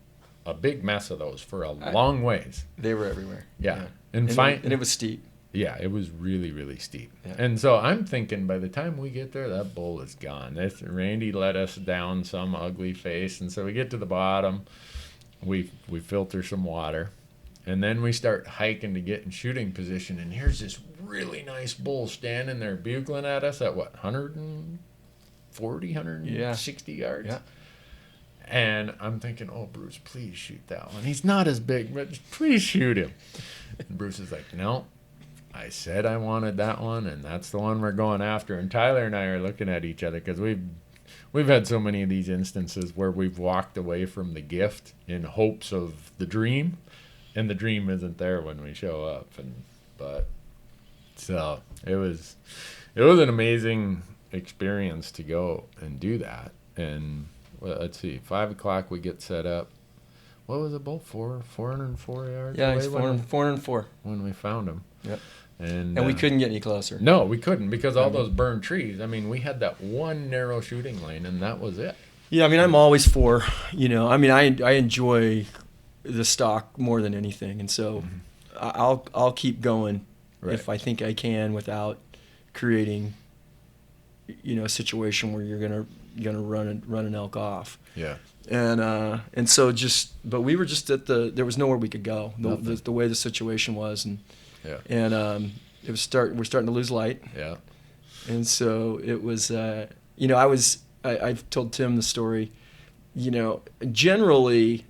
Speaker 1: a big mess of those for a long ways.
Speaker 2: They were everywhere.
Speaker 1: Yeah.
Speaker 2: And it was steep.
Speaker 1: Yeah, it was really, really steep. Yeah. And so I'm thinking by the time we get there, that bull is gone. Randy let us down some ugly face. And so we get to the bottom. We filter some water. And then we start hiking to get in shooting position. And here's this really nice bull standing there bugling at us at, 140, 160 yards?
Speaker 2: Yeah.
Speaker 1: And I'm thinking, oh, Bruce, please shoot that one. He's not as big, but please shoot him. And Bruce is like, no. I said I wanted that one, and that's the one we're going after. And Tyler and I are looking at each other because we've had so many of these instances where we've walked away from the gift in hopes of the dream, and the dream isn't there when we show up. So it was an amazing experience to go and do that. And let's see, 5 o'clock we get set up. What was it, bull? 404 yards?
Speaker 2: Yeah, he's 404
Speaker 1: when we found him.
Speaker 2: Yep. And we couldn't get any closer.
Speaker 1: No, we couldn't because all those burned trees. I mean, we had that one narrow shooting lane, and that was it.
Speaker 2: Yeah, I mean, I'm always for, I enjoy the stock more than anything, and so I'll keep going if I think I can without creating, a situation where you're gonna run an elk off.
Speaker 1: Yeah.
Speaker 2: And so but we were just there was nowhere we could go. The way the situation was, and we're starting to lose light.
Speaker 1: Yeah.
Speaker 2: And so it was, I've told Tim the story, generally,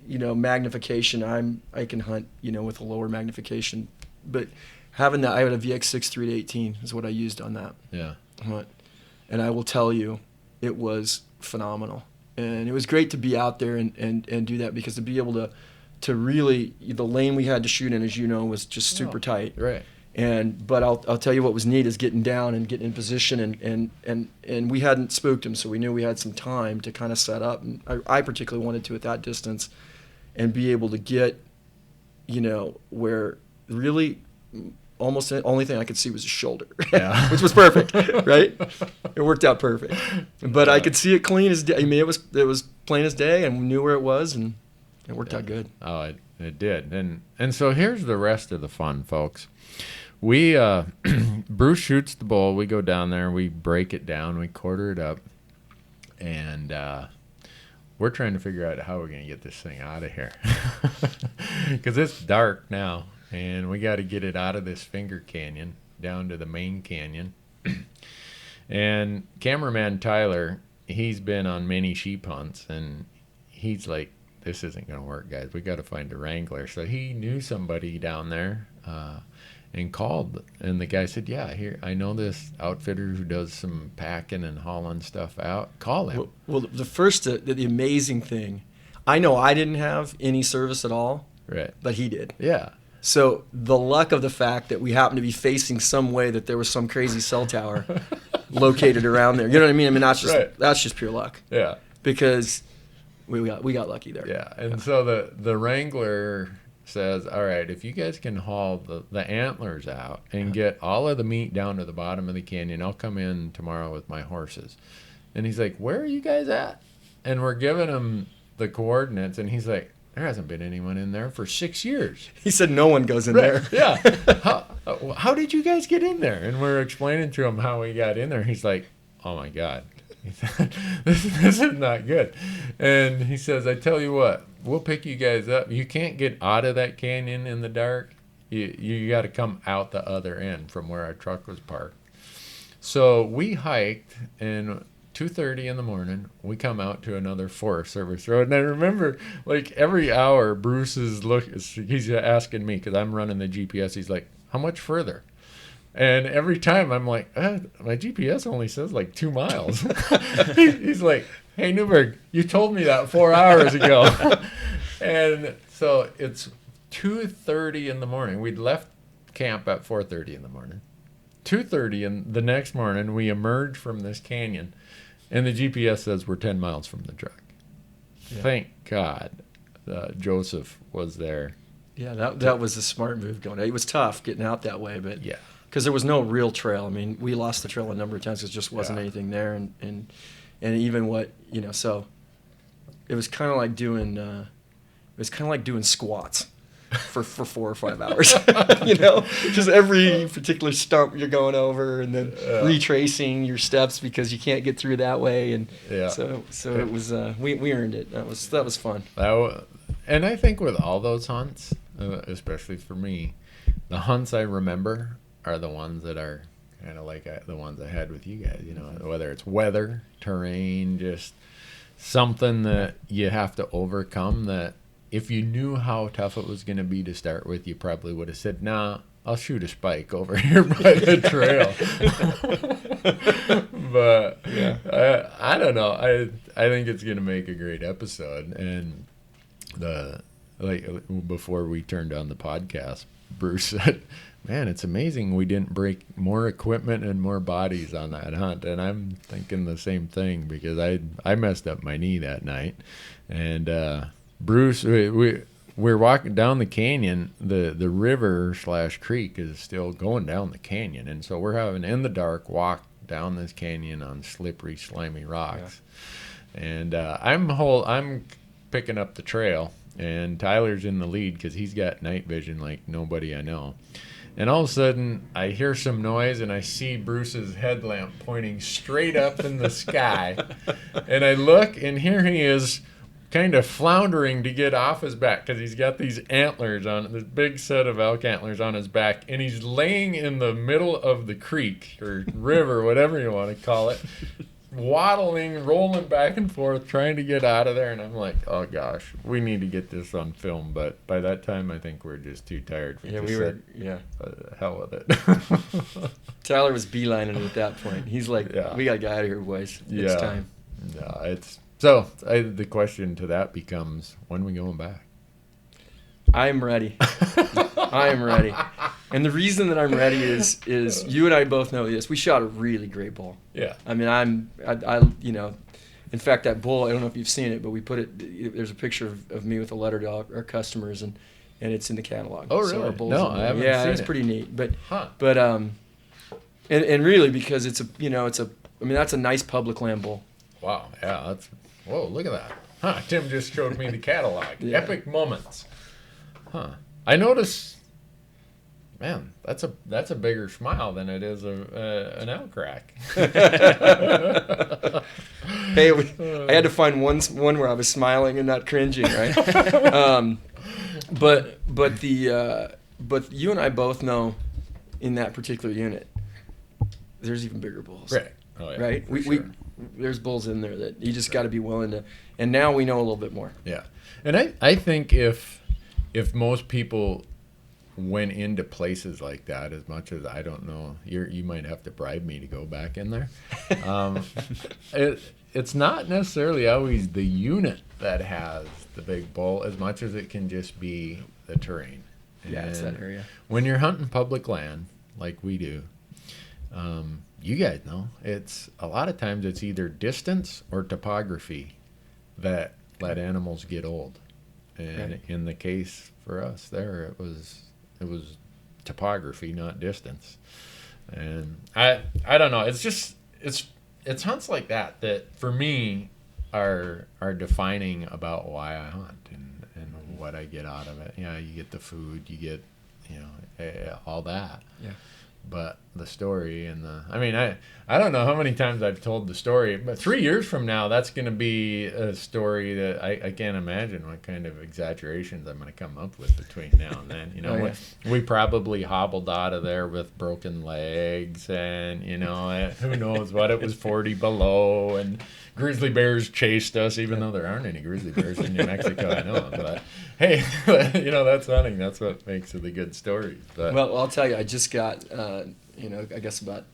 Speaker 2: magnification, I can hunt, with a lower magnification, but having that, I had a VX6 3-18 is what I used on that.
Speaker 1: Yeah.
Speaker 2: Hunt. And I will tell you, it was phenomenal. And it was great to be out there and do that, because to be able to really, the lane we had to shoot in, as you know, was just super tight.
Speaker 1: Right.
Speaker 2: But I'll tell you what was neat is getting down and getting in position, and we hadn't spooked him, so we knew we had some time to kind of set up. And I particularly wanted to at that distance, and be able to get, where really almost the only thing I could see was his shoulder, which was perfect, right? It worked out perfect. But I could see it clean as day. I mean, it was plain as day, and we knew where it was, and it worked out good.
Speaker 1: Oh, it did. And so here's the rest of the fun, folks. We Bruce shoots the bull. We go down there, we break it down, we quarter it up, and we're trying to figure out how we're going to get this thing out of here, because it's dark now, and we got to get it out of this finger canyon down to the main canyon. And cameraman Tyler, he's been on many sheep hunts, and he's like, this isn't going to work, guys. We got to find a wrangler. So he knew somebody down there, and called, and the guy said, yeah, here, I know this outfitter who does some packing and hauling stuff out. Call him.
Speaker 2: Well, the amazing thing, I know I didn't have any service at all,
Speaker 1: right?
Speaker 2: But he did.
Speaker 1: Yeah.
Speaker 2: So the luck of the fact that we happened to be facing some way that there was some crazy cell tower located around there. You know what I mean? I mean, that's just pure luck.
Speaker 1: Yeah.
Speaker 2: Because we got lucky there.
Speaker 1: Yeah. And so the wrangler says, all right, if you guys can haul the antlers out and get all of the meat down to the bottom of the canyon, I'll come in tomorrow with my horses. And he's like, where are you guys at? And we're giving him the coordinates, and he's like, there hasn't been anyone in there for 6 years.
Speaker 2: He said no one goes in there.
Speaker 1: Yeah. How did you guys get in there? And we're explaining to him how we got in there. He's like, oh my God, this is not good. And he says, I tell you what, we'll pick you guys up. You can't get out of that canyon in the dark. You got to come out the other end from where our truck was parked. So we hiked, and 2:30 in the morning, we come out to another Forest Service road. And I remember, like, every hour, Bruce is he's asking me, because I'm running the GPS. He's like, how much further? And every time I'm like, my GPS only says like 2 miles. He's like, hey, Newberg, you told me that 4 hours ago. And so it's 2:30 in the morning. We'd left camp at 4:30 in the morning. 2:30 in the next morning, we emerge from this canyon, and the GPS says we're 10 miles from the truck. Yeah. Thank God Joseph was there.
Speaker 2: Yeah, that was a smart move going. It was tough getting out that way, but
Speaker 1: yeah,
Speaker 2: because there was no real trail. I mean, we lost the trail a number of times because there just wasn't anything there, and even what so it was kind of like doing squats for 4 or 5 hours. Just every particular stump you're going over, and then retracing your steps because you can't get through that way, and so it was we earned it. That was fun.
Speaker 1: And I think with all those hunts, especially for me, the hunts I remember are the ones that are kind of like the ones I had with you guys. Whether it's weather, terrain, just something that you have to overcome, that if you knew how tough it was going to be to start with, you probably would have said, nah, I'll shoot a spike over here by the trail. But I don't know. I think it's going to make a great episode. And before we turned on the podcast, Bruce said, man, it's amazing we didn't break more equipment and more bodies on that hunt. And I'm thinking the same thing, because I messed up my knee that night. And Bruce, we're walking down the canyon. The river / creek is still going down the canyon, and so we're having, in the dark, walk down this canyon on slippery, slimy rocks. Yeah. And I'm picking up the trail, and Tyler's in the lead because he's got night vision like nobody I know. And all of a sudden, I hear some noise, and I see Bruce's headlamp pointing straight up in the sky. And I look, and here he is, kind of floundering to get off his back, because he's got these antlers on, this big set of elk antlers on his back, and he's laying in the middle of the creek or river, whatever you want to call it, waddling, rolling back and forth, trying to get out of there. And I'm like, oh gosh, we need to get this on film. But by that time, I think we're just too tired. Hell with it.
Speaker 2: Tyler was beelining at that point. He's like, we gotta get out of here, boys. It's time.
Speaker 1: No, it's. So the question to that becomes, when are we going back?
Speaker 2: I'm ready. I am ready. And the reason that I'm ready is you and I both know this. We shot a really great bull.
Speaker 1: Yeah.
Speaker 2: I mean, I you know, in fact, that bull, I don't know if you've seen it, but we put it, there's a picture of me with a letter to our customers, and it's in the catalog.
Speaker 1: Oh, really?
Speaker 2: So our bull's
Speaker 1: No,
Speaker 2: in there.
Speaker 1: I haven't
Speaker 2: yeah,
Speaker 1: seen
Speaker 2: it's
Speaker 1: it.
Speaker 2: pretty neat. But
Speaker 1: Huh.
Speaker 2: and really because it's a, you know, it's a, I mean, that's a nice public land bull.
Speaker 1: Wow. Yeah. That's. Whoa. Look at that. Huh. Tim just showed me the catalog.
Speaker 2: Yeah.
Speaker 1: Epic moments. Huh. I noticed. Man, that's a bigger smile than it is an elk rack.
Speaker 2: Hey, I had to find one where I was smiling and not cringing, right? But you and I both know, in that particular unit, there's even bigger bulls.
Speaker 1: Right. Oh, yeah,
Speaker 2: Right.
Speaker 1: for sure.
Speaker 2: There's bulls in there that you just got to be willing to. And now we know a little bit more.
Speaker 1: Yeah, and I think if most people went into places like that, as much as I don't know, you might have to bribe me to go back in there. It's not necessarily always the unit that has the big bull, as much as it can just be the terrain.
Speaker 2: Yeah, it's that area.
Speaker 1: When you're hunting public land like we do, you guys know, it's a lot of times it's either distance or topography that let animals get old. And
Speaker 2: Right.
Speaker 1: in the case for us there, it was topography, not distance. And I don't know, it's just it's hunts like that for me are defining about why I hunt and what I get out of it. Yeah, you get the food, you get, you know, all that.
Speaker 2: Yeah.
Speaker 1: But the story and I don't know how many times I've told the story, but 3 years from now, that's going to be a story that I can't imagine what kind of exaggerations I'm going to come up with between now and then. You know,
Speaker 2: Oh, yeah.
Speaker 1: we probably hobbled out of there with broken legs, and you know, who knows what, it was 40 below, and grizzly bears chased us, even though there aren't any grizzly bears in New Mexico. I know, but hey, you know, that's hunting. That's what makes it a good story. But
Speaker 2: Well, I'll tell you, I just got, you know, I guess about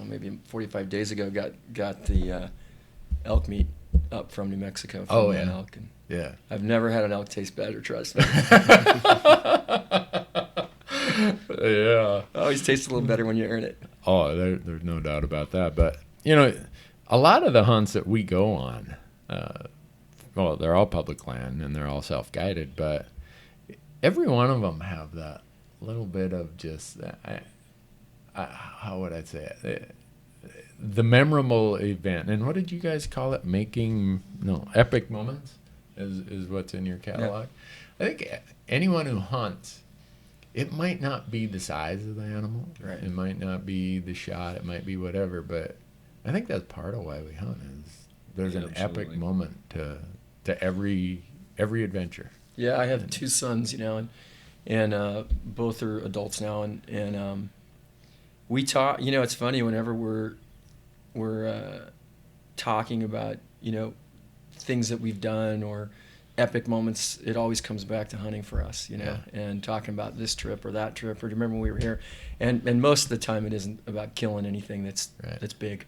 Speaker 2: maybe 45 days ago, got the elk meat up from New Mexico. From
Speaker 1: Oh,
Speaker 2: an
Speaker 1: yeah.
Speaker 2: elk, and
Speaker 1: yeah.
Speaker 2: I've never had an elk taste better, trust me.
Speaker 1: Yeah.
Speaker 2: Always tastes a little better when you earn it.
Speaker 1: Oh, there's no doubt about that. But, you know, a lot of the hunts that we go on, well, they're all public land and they're all self-guided, but every one of them have that little bit of just, how would I say it? The memorable event. And what did you guys call it? Epic moments is what's in your catalog. Yeah. I think anyone who hunts, it might not be the size of the animal.
Speaker 2: Right.
Speaker 1: It might not be the shot. It might be whatever. But I think that's part of why we hunt, is there's an
Speaker 3: Absolutely.
Speaker 1: epic moment to every adventure.
Speaker 2: Yeah, I have two sons, you know, and both are adults now, and we talk. You know, it's funny whenever we're talking about, you know, things that we've done or epic moments. It always comes back to hunting for us, you know, and talking about this trip or that trip, or do you remember when we were here? And most of the time, it isn't about killing anything that's big,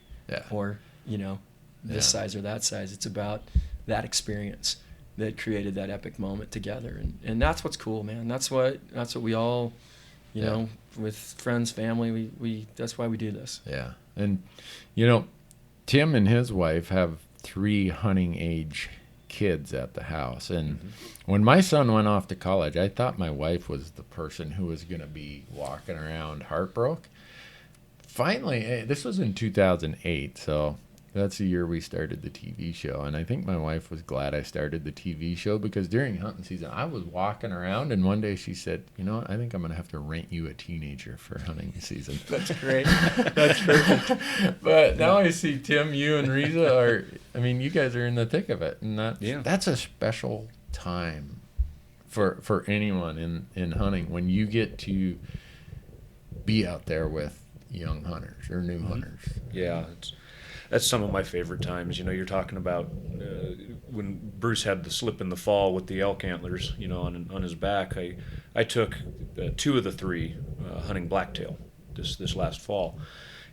Speaker 2: or you know, this size or that size. It's about that experience that created that epic moment together, and that's what's cool, man. That's what we all, you know, with friends, family, we that's why we do this.
Speaker 1: Yeah. And you know, Tim and his wife have 3 hunting age kids at the house, and when my son went off to college, I thought my wife was the person who was going to be walking around heartbroken. Finally, this was in 2008, so that's the year we started the TV show, and I think my wife was glad I started the TV show, because during hunting season, I was walking around, and one day she said, you know what, I think I'm going to have to rent you a teenager for hunting season.
Speaker 2: That's great. That's perfect.
Speaker 1: But now I see Tim, you and Riza you guys are in the thick of it, and that's a special time for anyone in hunting, when you get to be out there with young hunters or new hunters.
Speaker 3: Yeah, that's some of my favorite times. You know, you're talking about when Bruce had the slip in the fall with the elk antlers, you know, on his back. I took 2 of the 3 hunting blacktail this last fall,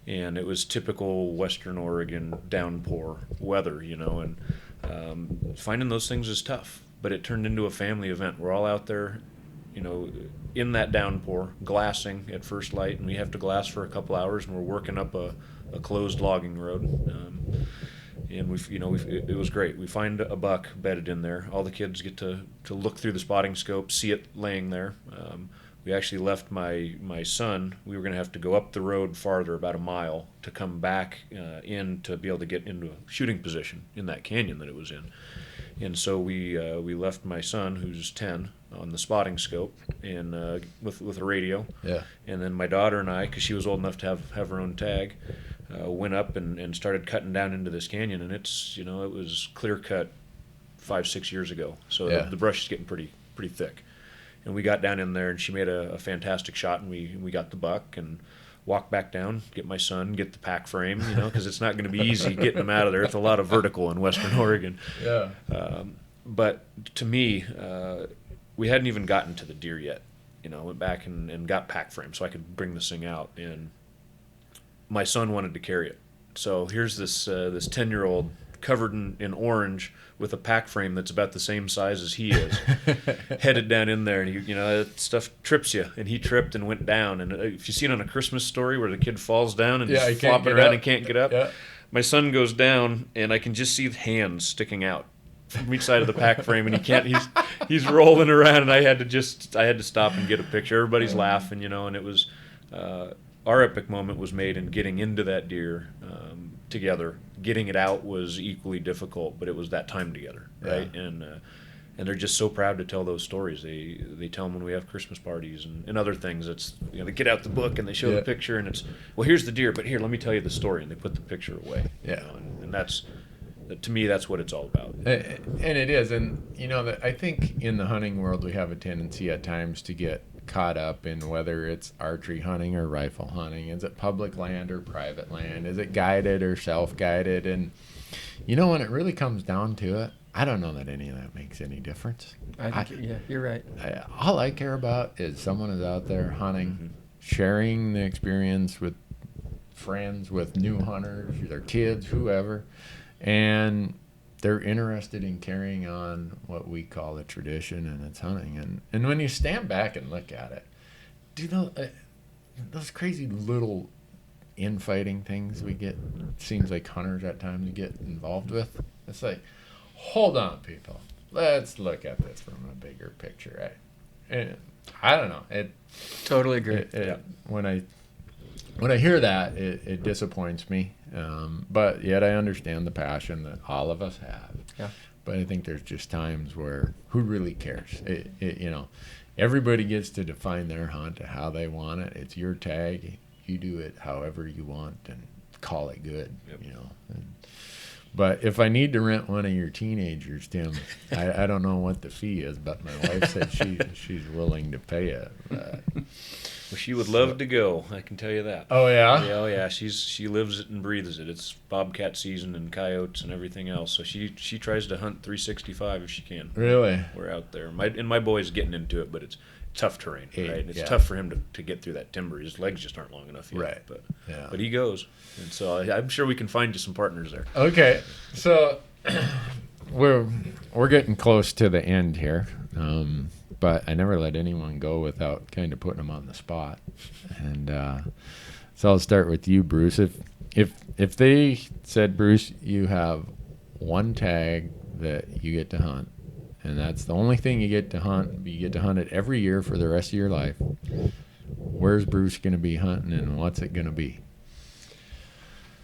Speaker 3: and it was typical Western Oregon downpour weather, you know, and finding those things is tough. But it turned into a family event. We're all out there in that downpour, glassing at first light, and we have to glass for a couple hours, and we're working up a closed logging road. And it was great. We find a buck bedded in there. All the kids get to look through the spotting scope, see it laying there. We actually left my son. We were going to have to go up the road farther, about a mile, to come back in to be able to get into a shooting position in that canyon that it was in. And so we left my son, who's 10, on the spotting scope and with a radio.
Speaker 1: Yeah.
Speaker 3: And then my daughter and I, because she was old enough to have her own tag, went up and started cutting down into this canyon. And it's it was clear cut 5-6 years ago, so the brush is getting pretty thick. And we got down in there, and she made a fantastic shot, and we got the buck and walked back down, get my son, get the pack frame, because it's not going to be easy getting them out of there. It's a lot of vertical in Western Oregon.
Speaker 1: Yeah.
Speaker 3: But to me, we hadn't even gotten to the deer yet. Went back and got pack frame so I could bring this thing out, and my son wanted to carry it. So here's this 10-year-old covered in orange with a pack frame that's about the same size as he is, headed down in there, and that stuff trips you, and he tripped and went down. And if you see it on A Christmas Story where the kid falls down and he's flopping around and can't get up, my son goes down, and I can just see the hands sticking out from each side of the pack frame, and he can't. He's rolling around, and I had to stop and get a picture. Everybody's laughing, and it was our epic moment was made in getting into that deer together. Getting it out was equally difficult, but it was that time together, right? Yeah. And they're just so proud to tell those stories. They tell them when we have Christmas parties and other things. It's they get out the book and they show the picture, and it's, well, here's the deer, but here, let me tell you the story, and they put the picture away.
Speaker 1: Yeah,
Speaker 3: and that's, to me, that's what it's all about.
Speaker 1: And it is, and I think in the hunting world we have a tendency at times to get caught up in whether it's archery hunting or rifle hunting. Is it public land or private land? Is it guided or self-guided? And when it really comes down to it, I don't know that any of that makes any difference.
Speaker 2: I think you're right.
Speaker 1: All I care about is someone is out there hunting, sharing the experience with friends, with new hunters, their kids, whoever, and they're interested in carrying on what we call a tradition, and it's hunting. And when you stand back and look at it, those crazy little infighting things we get, it seems like hunters at times get involved with. It's like, hold on, people. Let's look at this from a bigger picture. Right? And I don't know.
Speaker 2: Totally agree.
Speaker 1: When I hear that, it disappoints me. But yet I understand the passion that all of us have.
Speaker 2: Yeah.
Speaker 1: But I think there's just times where who really cares? Everybody gets to define their hunt how they want it. It's your tag. You do it however you want and call it good.
Speaker 3: Yep.
Speaker 1: But if I need to rent one of your teenagers, Tim, I don't know what the fee is, but my wife said she's willing to pay it.
Speaker 3: Well, she would love to go, I can tell you that.
Speaker 1: Oh, yeah?
Speaker 3: Yeah, oh, yeah. She lives it and breathes it. It's bobcat season and coyotes and everything else. So she tries to hunt 365 if she can.
Speaker 1: Really?
Speaker 3: We're out there. My boy's getting into it, but it's tough terrain, right? And it's
Speaker 1: yeah.
Speaker 3: tough for him to get through that timber. His legs just aren't long enough yet.
Speaker 1: Right.
Speaker 3: But he goes. And so I'm sure we can find you some partners there.
Speaker 1: Okay. So we're getting close to the end here. But I never let anyone go without kind of putting them on the spot. And so I'll start with you, Bruce. If they said, Bruce, you have one tag that you get to hunt, and that's the only thing you get to hunt, you get to hunt it every year for the rest of your life, where's Bruce going to be hunting, and what's it going to be?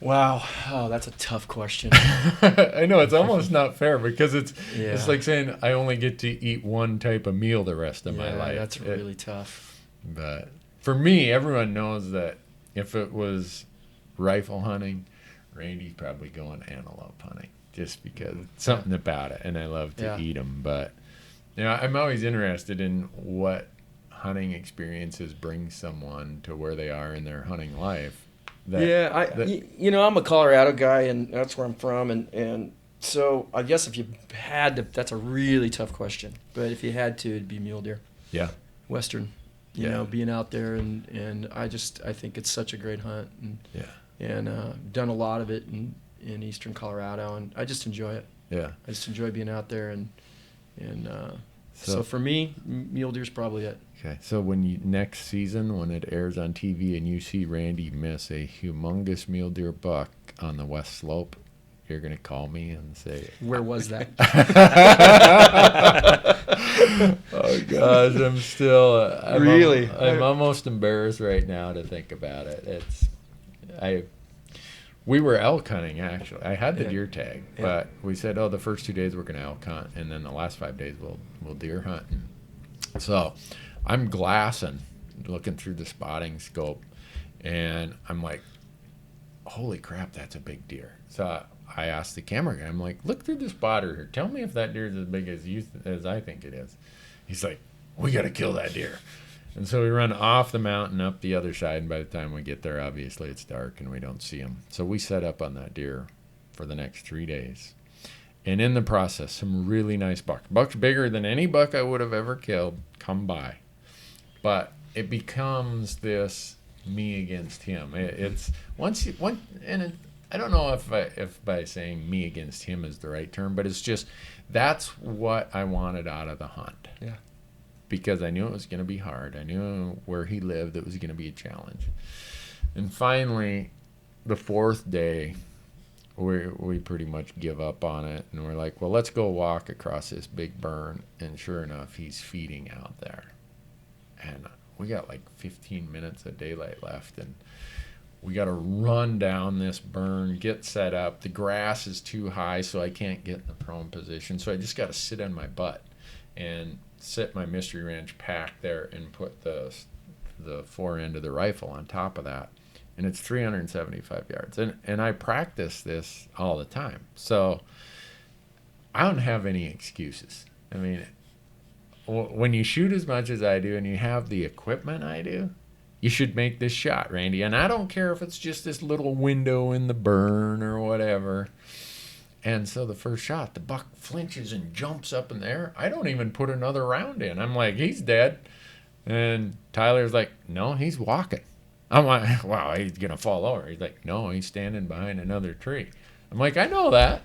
Speaker 2: Wow. Oh, that's a tough question.
Speaker 1: I know, it's almost not fair because it's like saying I only get to eat one type of meal the rest of my life.
Speaker 2: That's really tough.
Speaker 1: But for me, everyone knows that if it was rifle hunting, Randy's probably going antelope hunting just because something about it, and I love to eat them. But I'm always interested in what hunting experiences bring someone to where they are in their hunting life.
Speaker 2: I'm a Colorado guy, and that's where I'm from, and so I guess if you had to, that's a really tough question, but if you had to, it'd be mule deer.
Speaker 1: Yeah.
Speaker 2: Western, being out there, and I think it's such a great hunt, and done a lot of it in eastern Colorado, and I just enjoy it.
Speaker 1: Yeah.
Speaker 2: I just enjoy being out there and So for me, mule deer's probably it.
Speaker 1: Okay, so next season when it airs on TV and you see Randy miss a humongous mule deer buck on the west slope, you're gonna call me and say,
Speaker 2: Where was that?
Speaker 1: "Oh gosh,
Speaker 2: Really?
Speaker 1: I'm almost embarrassed right now to think about it." We were elk hunting actually. I had the deer tag, but we said, "Oh, the first 2 days we're gonna elk hunt, and then the last 5 days we'll deer hunt." So I'm glassing, looking through the spotting scope, and I'm like, "Holy crap, that's a big deer!" So I asked the camera guy, I'm like, "Look through the spotter here. Tell me if that deer is as big as I think it is." He's like, "We got to kill that deer." And so we run off the mountain up the other side, and by the time we get there, obviously it's dark and we don't see him. So we set up on that deer for the next 3 days. And in the process, some really nice bucks. Bucks bigger than any buck I would have ever killed come by. But it becomes this me against him. It's I don't know if by saying me against him is the right term, but it's just that's what I wanted out of the hunt.
Speaker 2: Yeah.
Speaker 1: Because I knew it was going to be hard. I knew where he lived, it was going to be a challenge. And finally, the 4th day, we pretty much give up on it, and we're like, well, let's go walk across this big burn. And sure enough, he's feeding out there. And we got like 15 minutes of daylight left, and we got to run down this burn, get set up. The grass is too high, so I can't get in the prone position. So I just got to sit on my butt and set my Mystery Ranch pack there and put the fore end of the rifle on top of that. And it's 375 yards. And I practice this all the time. So I don't have any excuses. I mean, when you shoot as much as I do and you have the equipment I do, you should make this shot, Randy. And I don't care if it's just this little window in the burn or whatever. And so the first shot, the buck flinches and jumps up in the air. I don't even put another round in. I'm like, he's dead. And Tyler's like, no, he's walking. I'm like, wow, he's going to fall over. He's like, no, he's standing behind another tree. I'm like, I know that.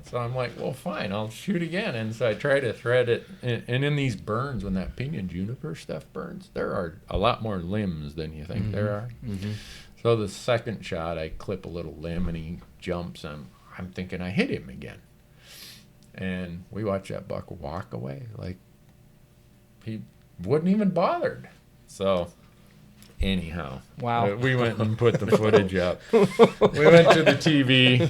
Speaker 1: So I'm like, well, fine, I'll shoot again. And so I try to thread it. And in these burns, when that pinyon juniper stuff burns, there are a lot more limbs than you think there are. Mm-hmm. So the second shot, I clip a little limb, and he jumps, and I'm thinking I hit him again. And we watched that buck walk away like he wasn't even bothered. So anyhow,
Speaker 2: wow,
Speaker 1: we went and put the footage up. We went to the TV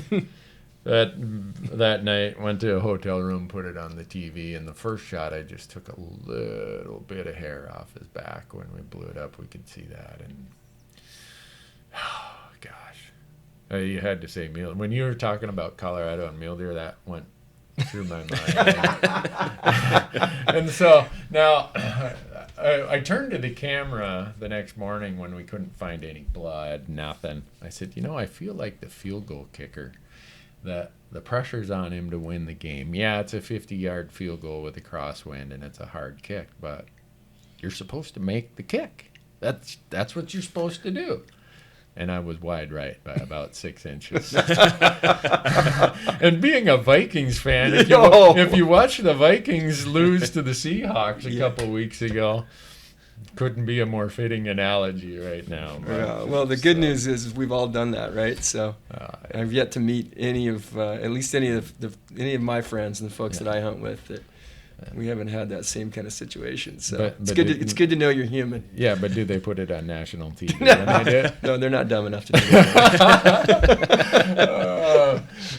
Speaker 1: that night, went to a hotel room, put it on the TV, and the first shot I just took a little bit of hair off his back. When we blew it up, we could see that. And oh gosh, you had to say mule. When you were talking about Colorado and mule deer, that went through my mind. And so now I turned to the camera the next morning when we couldn't find any blood, nothing. I said, I feel like the field goal kicker, that the pressure's on him to win the game. Yeah, it's a 50-yard field goal with a crosswind, and it's a hard kick, but you're supposed to make the kick. That's what you're supposed to do. And I was wide right by about 6 inches. And being a Vikings fan, if you watch the Vikings lose to the Seahawks a couple weeks ago, couldn't be a more fitting analogy right now.
Speaker 2: Yeah, well, the good news is we've all done that, right? So I've yet to meet any of, at least any of my friends and the folks that I hunt with that we haven't had that same kind of situation. So it's good to know you're human.
Speaker 1: Yeah, but do they put it on national TV when they do?
Speaker 2: No, they're not dumb enough to do that.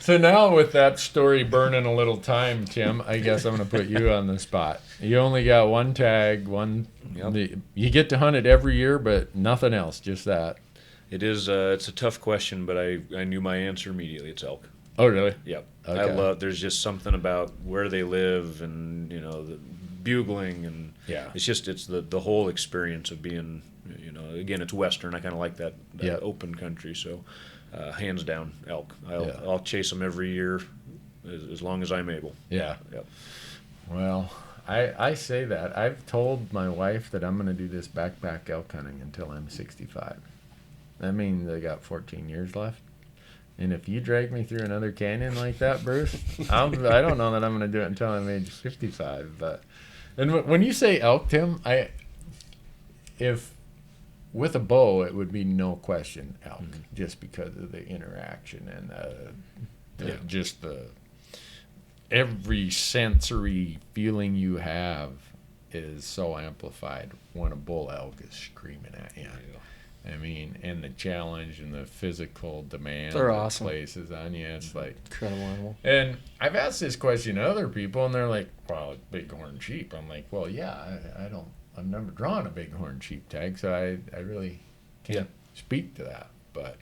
Speaker 1: So now with that story burning a little time, Tim, I guess I'm going to put you on the spot. You only got one tag, you get to hunt it every year, but nothing else, just that.
Speaker 3: It is. It's a tough question, but I knew my answer immediately. It's elk.
Speaker 1: Oh, really?
Speaker 3: Yep.
Speaker 1: Okay.
Speaker 3: There's just something about where they live and, the bugling, and it's the whole experience of being, again, it's Western. I kind of like that open country. So hands down, elk. I'll chase them every year as long as I'm able.
Speaker 1: Yeah.
Speaker 3: Yep.
Speaker 1: Well, I say that. I've told my wife that I'm going to do this backpack elk hunting until I'm 65. That means I got 14 years left. And if you drag me through another canyon like that, Bruce, I don't know that I'm going to do it until I'm age 55. But And when you say elk, Tim, if with a bow, it would be no question elk, just because of the interaction and just the every sensory feeling you have is so amplified when a bull elk is screaming at you. I mean, and the challenge and the physical demand
Speaker 2: They're
Speaker 1: it
Speaker 2: awesome.
Speaker 1: places on you, it's like
Speaker 2: Incredible animal.
Speaker 1: And I've asked this question to other people, and they're like, "Well, it's bighorn sheep." I'm like, "Well, yeah, I've never drawn a bighorn sheep tag, so I really can't speak to that." But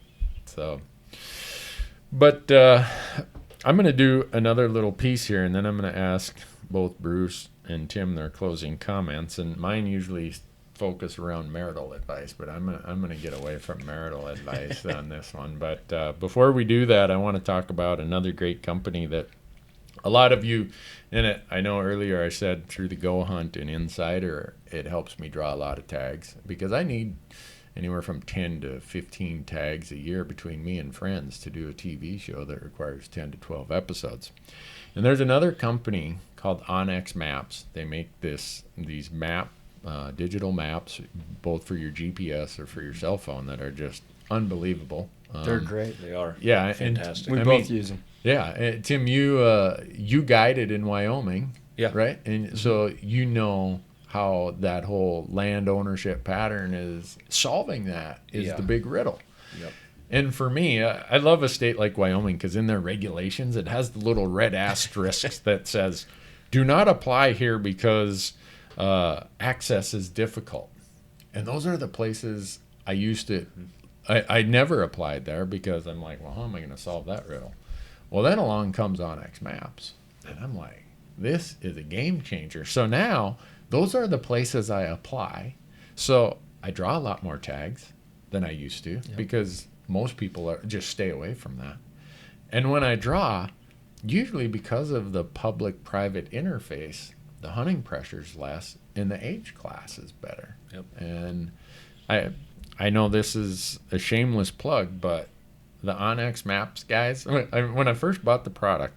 Speaker 1: I'm gonna do another little piece here, and then I'm gonna ask both Bruce and Tim their closing comments, and mine usually focus around marital advice, but I'm gonna get away from marital advice on this one. But before we do that, I want to talk about another great company that a lot of you in it. I know earlier I said through the Go Hunt and Insider, it helps me draw a lot of tags because I need anywhere from 10 to 15 tags a year between me and friends to do a TV show that requires 10 to 12 episodes. And there's another company called Onyx Maps. They make these digital maps, both for your GPS or for your cell phone, that are just unbelievable.
Speaker 2: They're great.
Speaker 3: They are.
Speaker 1: Yeah,
Speaker 3: fantastic.
Speaker 2: We both use them.
Speaker 1: Yeah, Tim, you guided in Wyoming, right? And so you know how that whole land ownership pattern is solving that is the big riddle.
Speaker 3: Yep.
Speaker 1: And for me, I love a state like Wyoming because in their regulations, it has the little red asterisk that says, "Do not apply here because access is difficult." And those are the places I used to. I never applied there because I'm like, well, how am I going to solve that riddle? Well, then along comes Onyx Maps, and I'm like, this is a game changer. So now those are the places I apply. So I draw a lot more tags than I used to because most people just stay away from that. And when I draw, usually because of the public-private interface, the hunting pressure's less and the age class is better.
Speaker 3: Yep.
Speaker 1: And I know this is a shameless plug, but the Onyx Maps guys, when I first bought the product,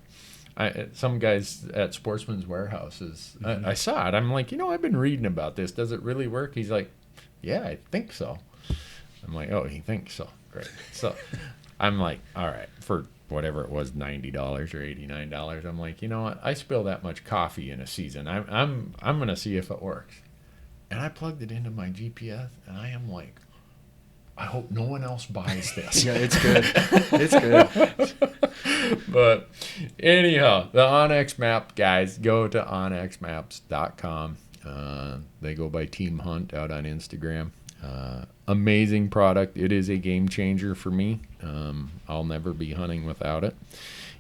Speaker 1: some guys at Sportsman's Warehouses, I saw it. I'm like, I've been reading about this. Does it really work? He's like, yeah, I think so. I'm like, oh, he thinks so. Great. So I'm like, all right, for whatever it was, $90 or $89. I'm like, you know what? I spill that much coffee in a season. I'm gonna see if it works. And I plugged it into my GPS, and I am like, I hope no one else buys this.
Speaker 2: Yeah, it's good. It's good.
Speaker 1: But anyhow, the Onyx Map guys, go to onyxmaps.com. They go by Team Hunt out on Instagram. Amazing product. It is a game changer for me. I'll never be hunting without it.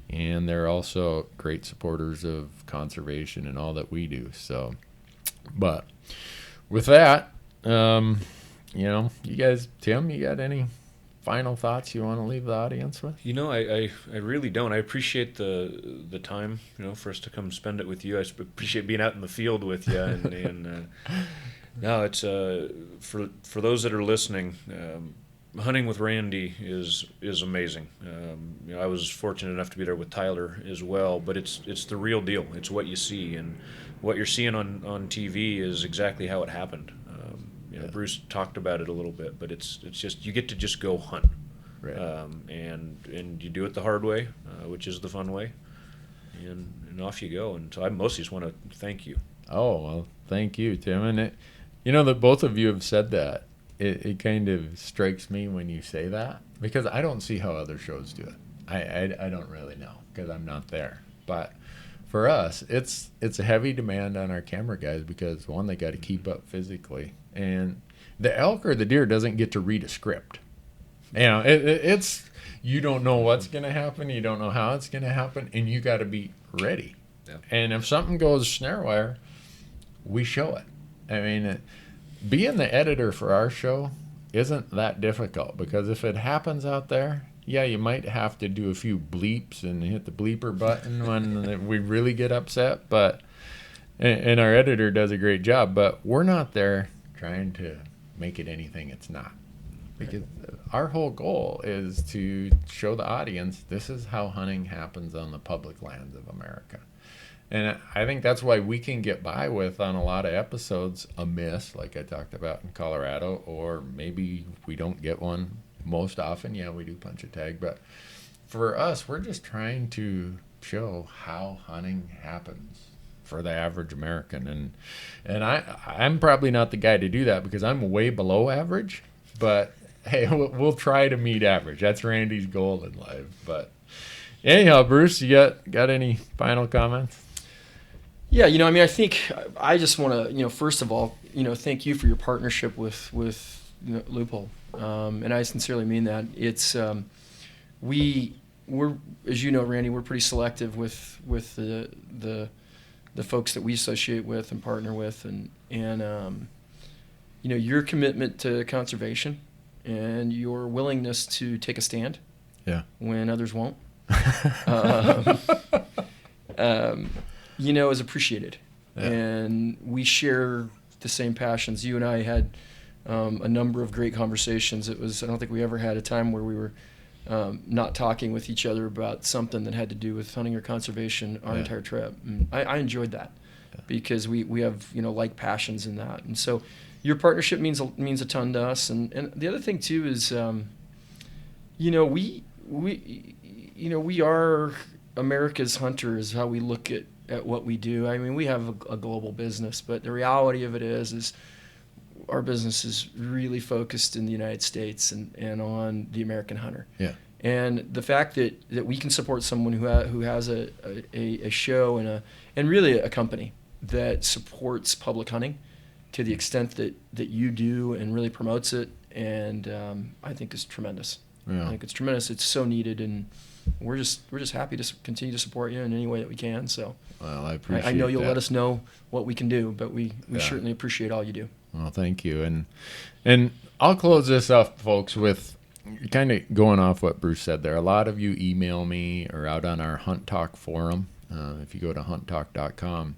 Speaker 1: And they're also great supporters of conservation and all that we do. So, but with that, you guys, Tim, you got any final thoughts you want to leave the audience with?
Speaker 3: I really don't. I appreciate the time, for us to come spend it with you. I appreciate being out in the field with you. And no, it's for those that are listening, hunting with Randy is amazing. I was fortunate enough to be there with Tyler as well, but it's the real deal. It's what you see, and what you're seeing on TV is exactly how it happened. Bruce talked about it a little bit, but it's just you get to just go hunt,
Speaker 1: right.
Speaker 3: And you do it the hard way, which is the fun way, and off you go. And so I mostly just want to thank you. Oh, well, thank you, Tim. And that both of you have said that. It kind of strikes me when you say that, because I don't see how other shows do it. I don't really know because I'm not there. But for us, it's a heavy demand on our camera guys because, one, they got to keep up physically. And the elk or the deer doesn't get to read a script. It's you don't know what's going to happen. You don't know how it's going to happen. And you got to be ready. Yeah. And if something goes snare wire, we show it. Being the editor for our show isn't that difficult because if it happens out there, yeah, you might have to do a few bleeps and hit the bleeper button when we really get upset. And our editor does a great job, but we're not there trying to make it anything it's not. Because our whole goal is to show the audience this is how hunting happens on the public lands of America.
Speaker 1: And I think that's why we can get by with on a lot of episodes a miss, like I talked about in Colorado, or maybe we don't get one most often. Yeah, we do punch a tag, but for us, we're just trying to show how hunting happens for the average American. And I'm probably not the guy to do that because I'm way below average, but hey, we'll try to meet average. That's Randy's goal in life. But anyhow, Bruce, you got any final comments?
Speaker 2: Yeah, I think I just want to, first of all, thank you for your partnership with Leupold. And I sincerely mean that. It's we're, as you know, Randy, we're pretty selective with the folks that we associate with and partner with, and your commitment to conservation and your willingness to take a stand when others won't is appreciated. Yeah. And we share the same passions. You and I had a number of great conversations. I don't think we ever had a time where we were not talking with each other about something that had to do with hunting or conservation our entire trip. And I enjoyed that because we have, like passions in that. And so your partnership means a ton to us. And the other thing too is, we are America's hunter is how we look at what we do. I mean, we have a global business, but the reality of it is our business is really focused in the United States and on the American hunter. Yeah. And the fact that we can support someone who has a show and really a company that supports public hunting to the extent that you do and really promotes it, and I think is tremendous. Yeah. I think it's tremendous. It's so needed, and we're just happy to continue to support you in any way that we can. So,
Speaker 1: well, I appreciate.
Speaker 2: I know you'll let us know what we can do, but we certainly appreciate all you do.
Speaker 1: Well, thank you, and I'll close this up, folks, with kind of going off what Bruce said there. A lot of you email me or out on our Hunt Talk forum. If you go to hunttalk.com,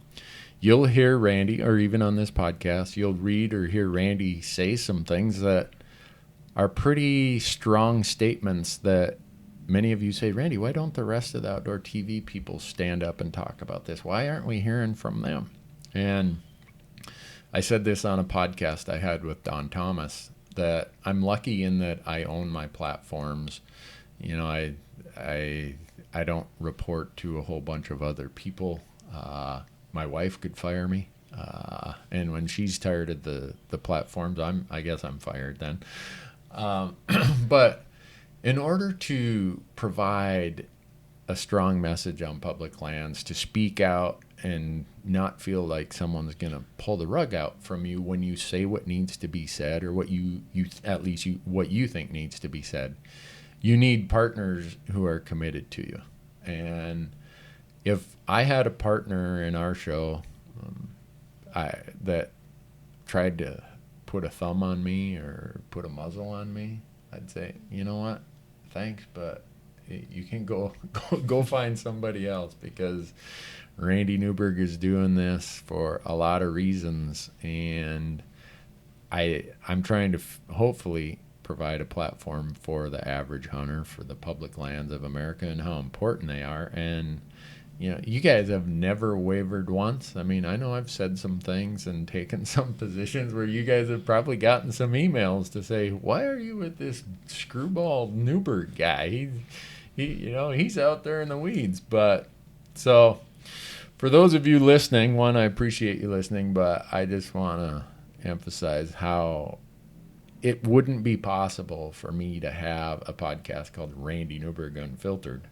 Speaker 1: you'll hear Randy, or even on this podcast, you'll read or hear Randy say some things that are pretty strong statements that many of you say, Randy, why don't the rest of the outdoor TV people stand up and talk about this? Why aren't we hearing from them? And I said this on a podcast I had with Don Thomas, that I'm lucky in that I own my platforms. I don't report to a whole bunch of other people. My wife could fire me. And when she's tired of the platforms, I guess I'm fired then. But in order to provide a strong message on public lands, to speak out and not feel like someone's going to pull the rug out from you when you say what needs to be said, or what what you think needs to be said, you need partners who are committed to you. And if I had a partner in our show that tried to put a thumb on me or put a muzzle on me, I'd say, you know what? Thanks, but you can go find somebody else, because Randy Newberg is doing this for a lot of reasons, and I'm trying to hopefully provide a platform for the average hunter, for the public lands of America, and how important they are. And you guys have never wavered once. I mean, I know I've said some things and taken some positions where you guys have probably gotten some emails to say, why are you with this screwball Newberg guy? He's out there in the weeds. But so for those of you listening, one, I appreciate you listening, but I just want to emphasize how it wouldn't be possible for me to have a podcast called Randy Newberg Unfiltered,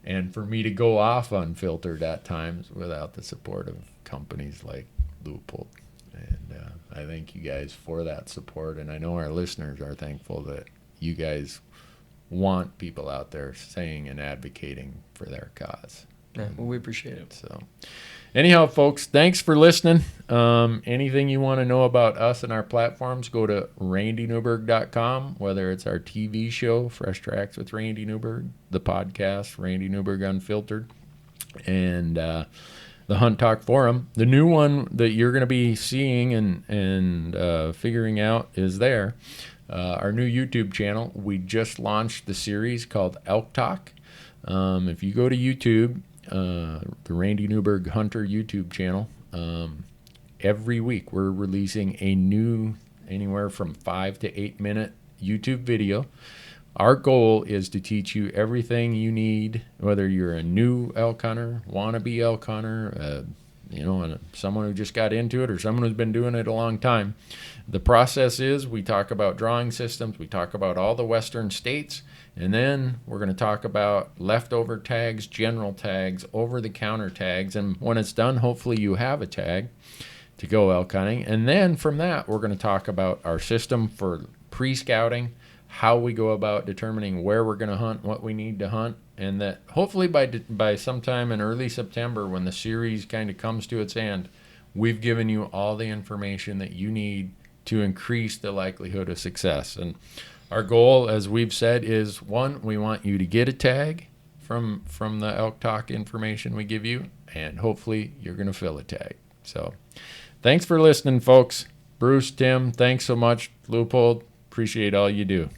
Speaker 1: and for me to go off unfiltered at times without the support of companies like Leupold. And I thank you guys for that support, and I know our listeners are thankful that you guys want people out there saying and advocating for their cause.
Speaker 2: Yeah, well, we appreciate it.
Speaker 1: So anyhow, folks, thanks for listening. Anything you want to know about us and our platforms, go to randynewberg.com, whether it's our TV show, Fresh Tracks with Randy Newberg, the podcast, Randy Newberg Unfiltered, and the Hunt Talk Forum. The new one that you're going to be seeing and figuring out is there. Our new YouTube channel, we just launched the series called Elk Talk. If you go to YouTube the Randy Newberg Hunter YouTube channel. Every week we're releasing a new anywhere from 5 to 8 minute YouTube video. Our goal is to teach you everything you need, whether you're a new elk hunter, wannabe elk hunter, and someone who just got into it or someone who's been doing it a long time. The process is we talk about drawing systems, we talk about all the western states, and then we're going to talk about leftover tags, general tags, over-the-counter tags, and when it's done, hopefully you have a tag to go elk hunting. And then from that, we're going to talk about our system for pre-scouting, how we go about determining where we're going to hunt, what we need to hunt, and that hopefully by sometime in early September, when the series kind of comes to its end, we've given you all the information that you need to increase the likelihood of success. And our goal, as we've said, is one, we want you to get a tag from the Elk Talk information we give you, and hopefully you're going to fill a tag. So thanks for listening, folks. Bruce, Tim, thanks so much. Leupold, appreciate all you do.